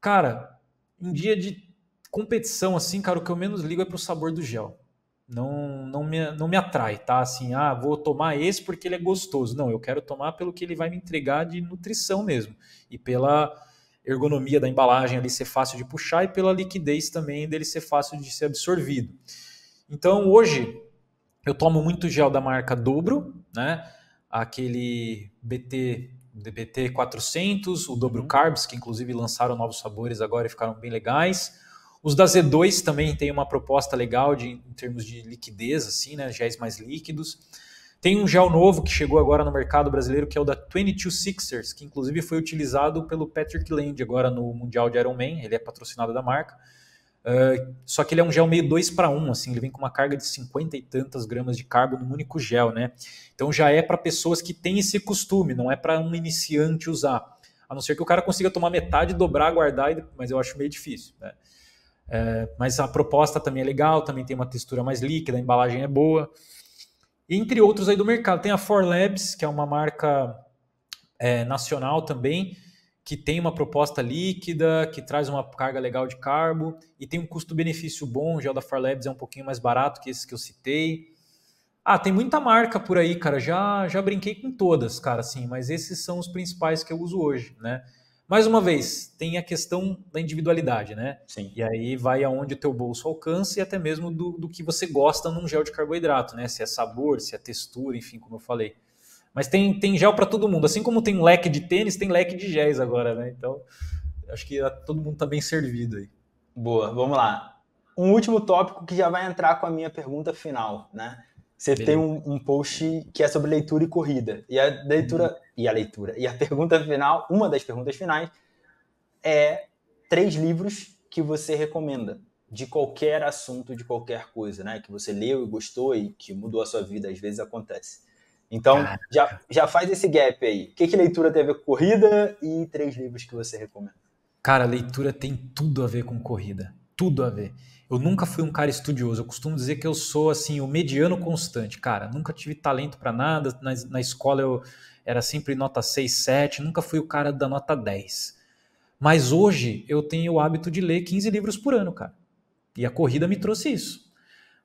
cara, em dia de competição, assim, cara, o que eu menos ligo é pro sabor do gel. Não me atrai, tá? Assim, vou tomar esse porque ele é gostoso. Não, eu quero tomar pelo que ele vai me entregar de nutrição mesmo. E pela ergonomia da embalagem ali ser fácil de puxar e pela liquidez também dele ser fácil de ser absorvido. Então, hoje, eu tomo muito gel da marca Dobro, né? Aquele BT 400, o Dobro Carbs, que inclusive lançaram novos sabores agora e ficaram bem legais. Os da Z2 também tem uma proposta legal em termos de liquidez, assim, né? Géis mais líquidos. Tem um gel novo que chegou agora no mercado brasileiro, que é o da 22 Sixers, que inclusive foi utilizado pelo Patrick Land agora no Mundial de Ironman. Ele é patrocinado da marca. Só que ele é um gel meio 2-1, assim, ele vem com uma carga de 50 e tantas gramas de carbo num único gel, né? Então já é para pessoas que têm esse costume, não é para um iniciante usar. A não ser que o cara consiga tomar metade, dobrar, guardar, mas eu acho meio difícil, né? Mas a proposta também é legal, também tem uma textura mais líquida, a embalagem é boa. Entre outros aí do mercado, tem a 4Labs, que é uma marca nacional também, que tem uma proposta líquida, que traz uma carga legal de carbo e tem um custo-benefício bom. O gel da 4Labs é um pouquinho mais barato que esse que eu citei. Tem muita marca por aí, cara. Já brinquei com todas, cara, assim, mas esses são os principais que eu uso hoje, né? Mais uma vez, tem a questão da individualidade, né? Sim. E aí vai aonde o teu bolso alcança e até mesmo do que você gosta num gel de carboidrato, né? Se é sabor, se é textura, enfim, como eu falei. Mas tem gel para todo mundo. Assim como tem um leque de tênis, tem leque de géis agora, né? Então, acho que todo mundo está bem servido aí. Boa, vamos lá. Um último tópico que já vai entrar com a minha pergunta final, né? Você Beleza. Tem um post que é sobre leitura e corrida. E a leitura... E a pergunta final, uma das perguntas finais, é 3 livros que você recomenda de qualquer assunto, de qualquer coisa, né? Que você leu e gostou e que mudou a sua vida, às vezes acontece. Então, já faz esse gap aí. O que leitura tem a ver com corrida e 3 livros que você recomenda? Cara, leitura tem tudo a ver com corrida. Tudo a ver. Eu nunca fui um cara estudioso. Eu costumo dizer que eu sou assim o mediano constante. Cara, nunca tive talento para nada. Na escola eu era sempre nota 6, 7. Nunca fui o cara da nota 10. Mas hoje eu tenho o hábito de ler 15 livros por ano, cara. E a corrida me trouxe isso.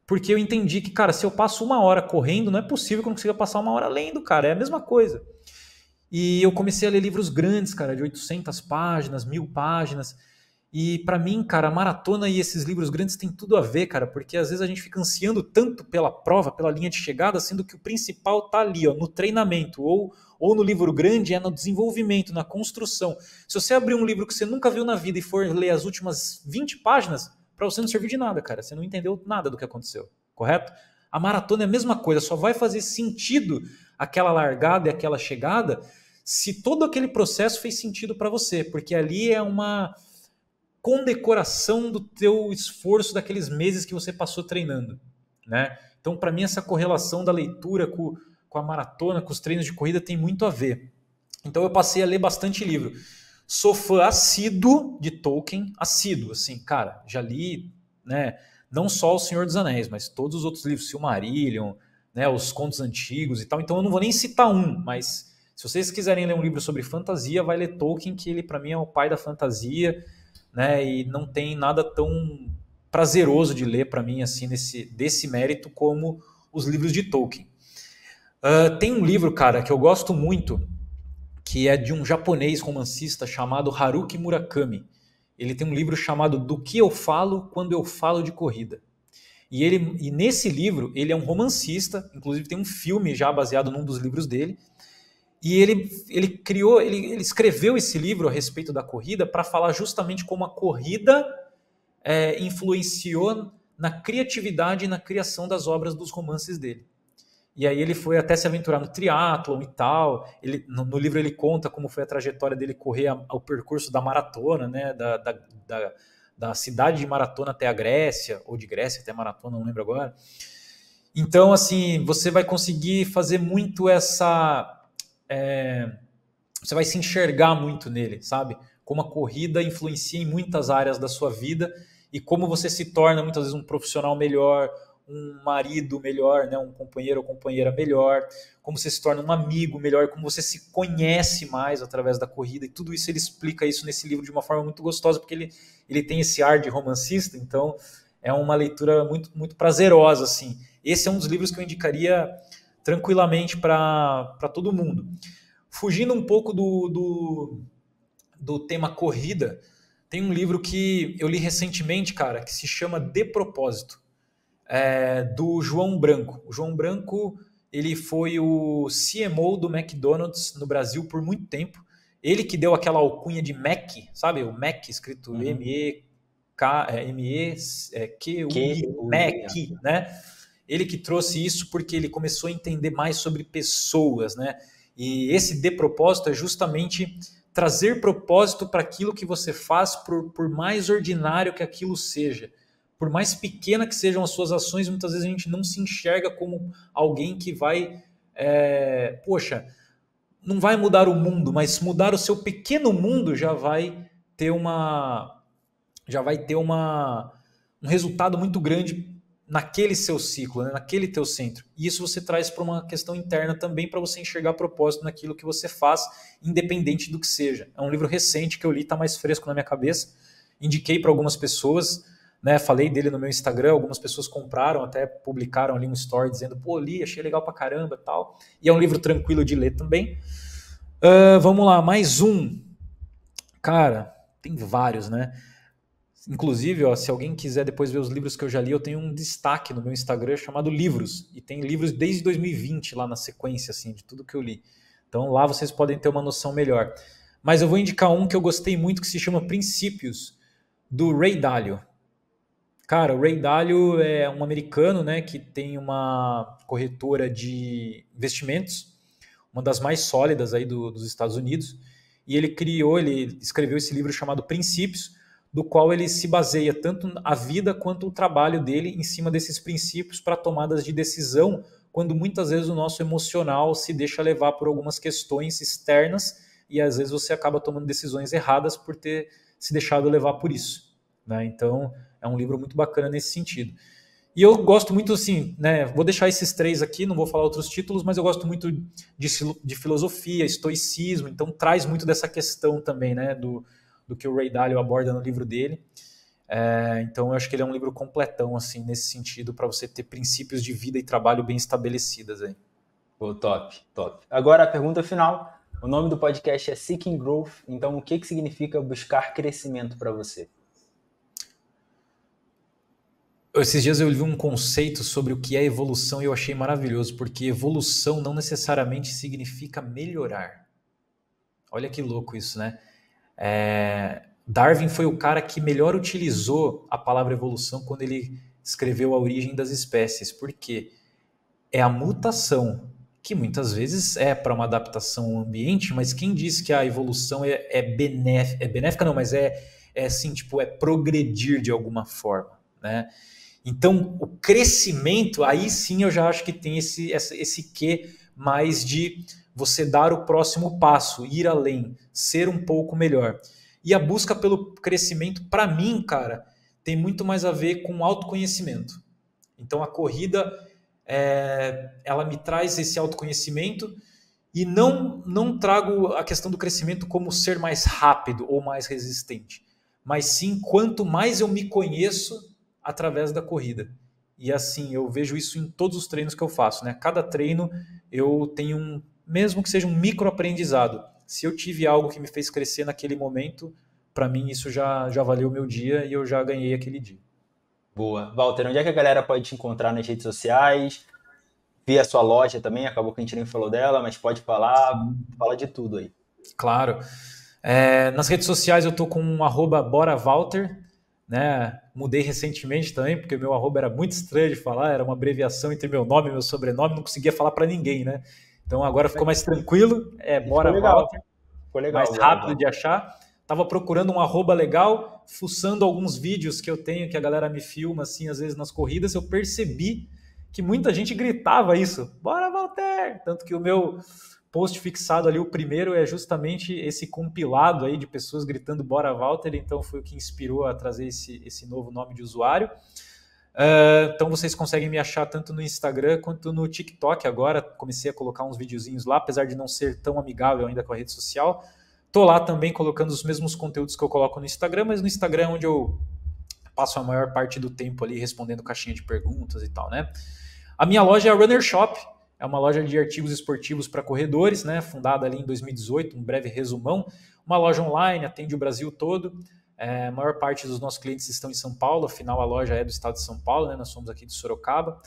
Porque eu entendi que, cara, se eu passo 1 hora correndo, não é possível que eu não consiga passar 1 hora lendo, cara. É a mesma coisa. E eu comecei a ler livros grandes, cara, de 800 páginas, 1000 páginas. E para mim, cara, a maratona e esses livros grandes têm tudo a ver, cara, porque às vezes a gente fica ansiando tanto pela prova, pela linha de chegada, sendo que o principal tá ali, ó, no treinamento, ou no livro grande é no desenvolvimento, na construção. Se você abrir um livro que você nunca viu na vida e for ler as últimas 20 páginas, para você não servir de nada, cara. Você não entendeu nada do que aconteceu, correto? A maratona é a mesma coisa, só vai fazer sentido aquela largada e aquela chegada se todo aquele processo fez sentido para você, porque ali é uma condecoração do teu esforço daqueles meses que você passou treinando, né? Então, para mim, essa correlação da leitura com a maratona, com os treinos de corrida, tem muito a ver. Então, eu passei a ler bastante livro. Sou fã assíduo de Tolkien, assíduo, assim, cara, já li, né? Não só O Senhor dos Anéis, mas todos os outros livros, Silmarillion, né? Os contos antigos e tal. Então, eu não vou nem citar um, mas se vocês quiserem ler um livro sobre fantasia, vai ler Tolkien, que ele, para mim, é o pai da fantasia, né, e não tem nada tão prazeroso de ler para mim assim desse mérito como os livros de Tolkien. Tem um livro, cara, que eu gosto muito, que é de um japonês romancista chamado Haruki Murakami. Ele tem um livro chamado Do que eu falo quando eu falo de corrida. E nesse livro, ele é um romancista, inclusive tem um filme já baseado num dos livros dele. E ele escreveu esse livro a respeito da corrida para falar justamente como a corrida influenciou na criatividade e na criação das obras dos romances dele. E aí ele foi até se aventurar no triatlon e tal. No livro ele conta como foi a trajetória dele correr o percurso da maratona, né? Da cidade de Maratona até a Grécia, ou de Grécia até Maratona, não lembro agora. Então, assim, você vai conseguir fazer muito você vai se enxergar muito nele, sabe? Como a corrida influencia em muitas áreas da sua vida e como você se torna muitas vezes um profissional melhor, um marido melhor, né? Um companheiro ou companheira melhor, como você se torna um amigo melhor, como você se conhece mais através da corrida, e tudo isso ele explica isso nesse livro de uma forma muito gostosa, porque ele tem esse ar de romancista, então é uma leitura muito, muito prazerosa, assim. Esse é um dos livros que eu indicaria tranquilamente para todo mundo. Fugindo um pouco do tema corrida, tem um livro que eu li recentemente, cara, que se chama De Propósito, do João Branco. O João Branco, ele foi o CMO do McDonald's no Brasil por muito tempo. Ele que deu aquela alcunha de Mac, sabe? O Mac escrito M-E-Q-U-I, Mac, né? Ele que trouxe isso porque ele começou a entender mais sobre pessoas, né? E esse de propósito é justamente trazer propósito para aquilo que você faz, por mais ordinário que aquilo seja. Por mais pequena que sejam as suas ações, muitas vezes a gente não se enxerga como alguém que vai... não vai mudar o mundo, mas mudar o seu pequeno mundo já vai ter um resultado muito grande naquele seu ciclo, né? Naquele teu centro. E isso você traz para uma questão interna também, para você enxergar propósito naquilo que você faz, independente do que seja. É um livro recente que eu li, está mais fresco na minha cabeça. Indiquei para algumas pessoas, né? Falei dele no meu Instagram, algumas pessoas compraram, até publicaram ali um story dizendo, pô, li, achei legal pra caramba e tal. E é um livro tranquilo de ler também. Vamos lá, mais um. Cara, tem vários, né? Inclusive, ó, se alguém quiser depois ver os livros que eu já li, eu tenho um destaque no meu Instagram chamado Livros. E tem livros desde 2020 lá na sequência, assim, de tudo que eu li. Então lá vocês podem ter uma noção melhor. Mas eu vou indicar um que eu gostei muito, que se chama Princípios, do Ray Dalio. Cara, o Ray Dalio é um americano, né, que tem uma corretora de investimentos, uma das mais sólidas aí dos Estados Unidos. E ele escreveu esse livro chamado Princípios, do qual ele se baseia tanto a vida quanto o trabalho dele em cima desses princípios para tomadas de decisão, quando muitas vezes o nosso emocional se deixa levar por algumas questões externas e às vezes você acaba tomando decisões erradas por ter se deixado levar por isso, né? Então é um livro muito bacana nesse sentido. E eu gosto muito, assim, né? Vou deixar esses três aqui, não vou falar outros títulos, mas eu gosto muito de filosofia, estoicismo, então traz muito dessa questão também, né? Do que o Ray Dalio aborda no livro dele. Então eu acho que ele é um livro completão, assim, nesse sentido, para você ter princípios de vida e trabalho bem estabelecidos aí. Pô, top, top. Agora a pergunta final. O nome do podcast é Seeking Growth. Então, o que significa buscar crescimento para você? Esses dias eu vi um conceito sobre o que é evolução e eu achei maravilhoso, porque evolução não necessariamente significa melhorar. Olha que louco isso, né? Darwin foi o cara que melhor utilizou a palavra evolução quando ele escreveu A Origem das Espécies. Por quê? É a mutação, que muitas vezes é para uma adaptação ao ambiente, mas quem diz que a evolução é benéfica não, mas assim, tipo, é progredir de alguma forma, né? Então, o crescimento, aí sim eu já acho que tem esse quê mais de você dar o próximo passo, ir além, ser um pouco melhor. E a busca pelo crescimento, para mim, cara, tem muito mais a ver com autoconhecimento. Então, a corrida, ela me traz esse autoconhecimento e não trago a questão do crescimento como ser mais rápido ou mais resistente, mas sim quanto mais eu me conheço através da corrida. E assim, eu vejo isso em todos os treinos que eu faço, né? Cada treino eu tenho mesmo que seja um microaprendizado. Se eu tive algo que me fez crescer naquele momento, para mim isso já valeu o meu dia e eu já ganhei aquele dia. Boa. Walter, onde é que a galera pode te encontrar nas redes sociais? Via a sua loja também, acabou que a gente nem falou dela, mas pode falar, fala de tudo aí. Claro. Nas redes sociais eu tô com um @BoraValter, né? Mudei recentemente também, porque meu arroba era muito estranho de falar, era uma abreviação entre meu nome e meu sobrenome, não conseguia falar para ninguém, né? Então agora ficou mais tranquilo, BoraValter, mais rápido de achar. Tava procurando um arroba legal, fuçando alguns vídeos que eu tenho, que a galera me filma, assim, às vezes nas corridas, eu percebi que muita gente gritava isso, bora Walter! Tanto que o meu post fixado ali, o primeiro, é justamente esse compilado aí de pessoas gritando bora Walter, então foi o que inspirou a trazer esse novo nome de usuário. Então vocês conseguem me achar tanto no Instagram quanto no TikTok agora, comecei a colocar uns videozinhos lá, apesar de não ser tão amigável ainda com a rede social. Tô lá também colocando os mesmos conteúdos que eu coloco no Instagram, mas no Instagram é onde eu passo a maior parte do tempo ali respondendo caixinha de perguntas e tal, né? A minha loja é a Runner Shop, é uma loja de artigos esportivos para corredores, né? Fundada ali em 2018, um breve resumão. Uma loja online, atende o Brasil todo. A maior parte dos nossos clientes estão em São Paulo, afinal a loja é do estado de São Paulo, né? Nós somos aqui de Sorocaba.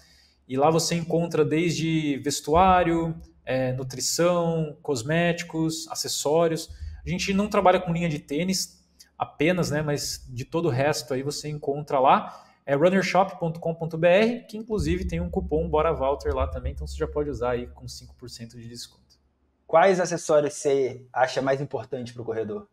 E lá você encontra desde vestuário, nutrição, cosméticos, acessórios. A gente não trabalha com linha de tênis apenas, né? Mas de todo o resto aí você encontra lá. É runnershop.com.br, que inclusive tem um cupom BoraValter lá também, então você já pode usar aí com 5% de desconto. Quais acessórios você acha mais importante para o corredor?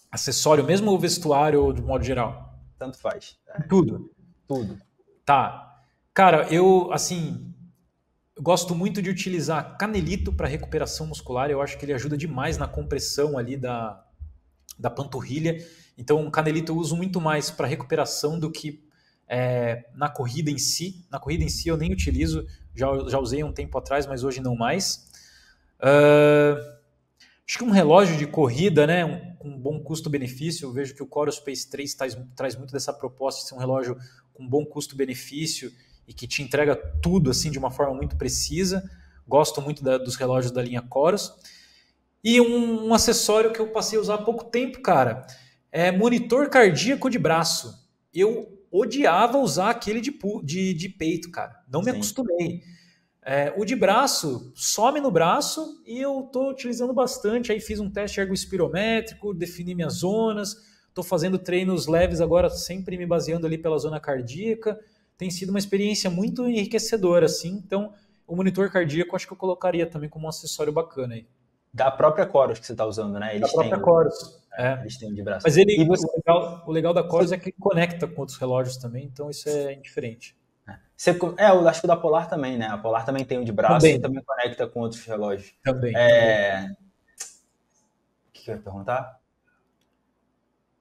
Acessório mesmo ou vestuário ou de modo geral? Tanto faz. Tudo. Tudo. Tá. Cara, eu gosto muito de utilizar canelito para recuperação muscular, eu acho que ele ajuda demais na compressão ali da panturrilha. Então, o canelito eu uso muito mais para recuperação do que na corrida em si. Na corrida em si eu nem utilizo, já usei um tempo atrás, mas hoje não mais. Acho que um relógio de corrida, né, com bom custo-benefício, eu vejo que o Coros Pace 3 traz muito dessa proposta de ser um relógio com bom custo-benefício e que te entrega tudo assim de uma forma muito precisa. Gosto muito dos relógios da linha Coros. E um acessório que eu passei a usar há pouco tempo, cara, é monitor cardíaco de braço. Eu odiava usar aquele de peito, cara. Não me acostumei. O de braço, some no braço e eu estou utilizando bastante. Aí fiz um teste ergospirométrico, defini minhas zonas. Estou fazendo treinos leves agora, sempre me baseando ali pela zona cardíaca. Tem sido uma experiência muito enriquecedora, assim. Então, o monitor cardíaco acho que eu colocaria também como um acessório bacana aí. Da própria Coros que você está usando, né? Da própria Coros. Eles têm de braço. Mas o legal da Coros é que ele conecta com outros relógios também, então isso é indiferente. Eu acho que o da Polar também, né? A Polar também tem o de braço e também conecta com outros relógios. Também. O que eu ia perguntar?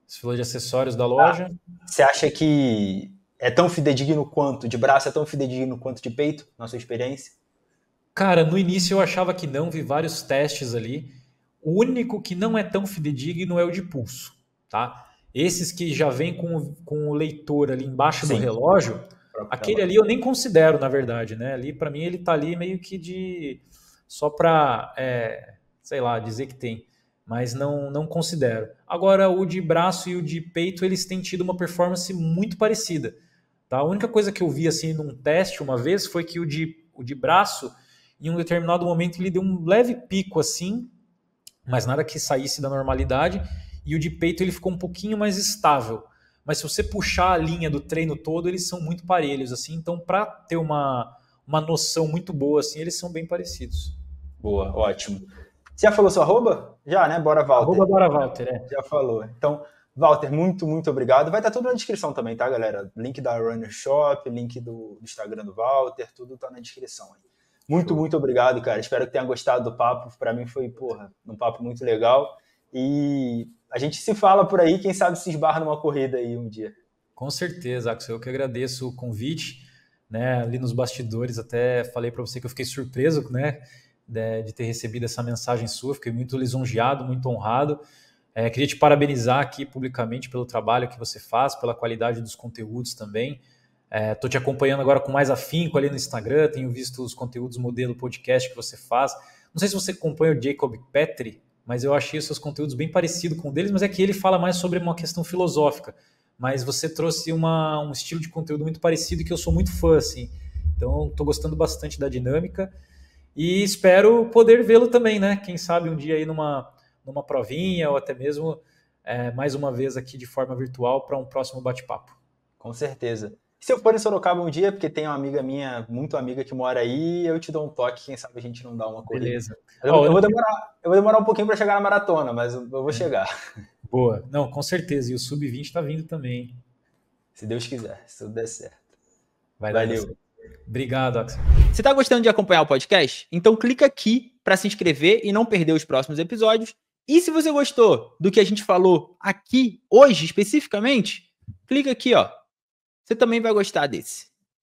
Você falou de acessórios da loja. Você acha que é tão fidedigno quanto, de braço é tão fidedigno quanto de peito, na sua experiência? Cara, no início eu achava que não, vi vários testes ali. O único que não é tão fidedigno é o de pulso, tá? Esses que já vem com o leitor ali embaixo do relógio, aquele ali eu nem considero, na verdade, né? Ali, para mim, ele tá ali meio que só para sei lá, dizer que tem, mas não considero. Agora, o de braço e o de peito, eles têm tido uma performance muito parecida. Tá? A única coisa que eu vi assim num teste uma vez foi que o de braço, em um determinado momento, ele deu um leve pico assim, mas nada que saísse da normalidade, e o de peito ele ficou um pouquinho mais estável. Mas se você puxar a linha do treino todo, eles são muito parelhos, assim, então para ter uma noção muito boa, assim, eles são bem parecidos. Boa, ótimo. Você já falou seu arroba? Já, né? Bora, Walter. Bora, Walter, é. Já falou. Então, Walter, muito, muito obrigado. Vai estar tudo na descrição também, tá, galera? Link da Runner Shop, link do Instagram do Walter, tudo tá na descrição aí. Muito, muito obrigado, cara. Espero que tenha gostado do papo. Para mim foi, um papo muito legal. E a gente se fala por aí, quem sabe se esbarra numa corrida aí um dia. Com certeza, Axel. Eu que agradeço o convite, né? Ali nos bastidores até falei para você que eu fiquei surpreso, né? De ter recebido essa mensagem sua. Fiquei muito lisonjeado, muito honrado. Queria te parabenizar aqui publicamente pelo trabalho que você faz, pela qualidade dos conteúdos também. Estou te acompanhando agora com mais afinco ali no Instagram, tenho visto os conteúdos modelo podcast que você faz. Não sei se você acompanha o Jacob Petri, mas eu achei os seus conteúdos bem parecidos com o deles, mas é que ele fala mais sobre uma questão filosófica. Mas você trouxe um estilo de conteúdo muito parecido e que eu sou muito fã, assim. Então, estou gostando bastante da dinâmica e espero poder vê-lo também, né? Quem sabe um dia aí numa provinha ou até mesmo mais uma vez aqui de forma virtual para um próximo bate-papo. Com certeza. Se eu for em Sorocaba um dia, porque tem uma amiga minha, muito amiga, que mora aí, eu te dou um toque, quem sabe a gente não dá uma corrida. Beleza. Eu vou demorar um pouquinho para chegar na maratona, mas eu vou chegar. Boa. Não, com certeza. E o Sub-20 está vindo também. Se Deus quiser, se tudo der certo. Valeu. Obrigado, Axel. Você está gostando de acompanhar o podcast? Então clica aqui para se inscrever e não perder os próximos episódios. E se você gostou do que a gente falou aqui hoje especificamente, clica aqui, ó. Você também vai gostar desse.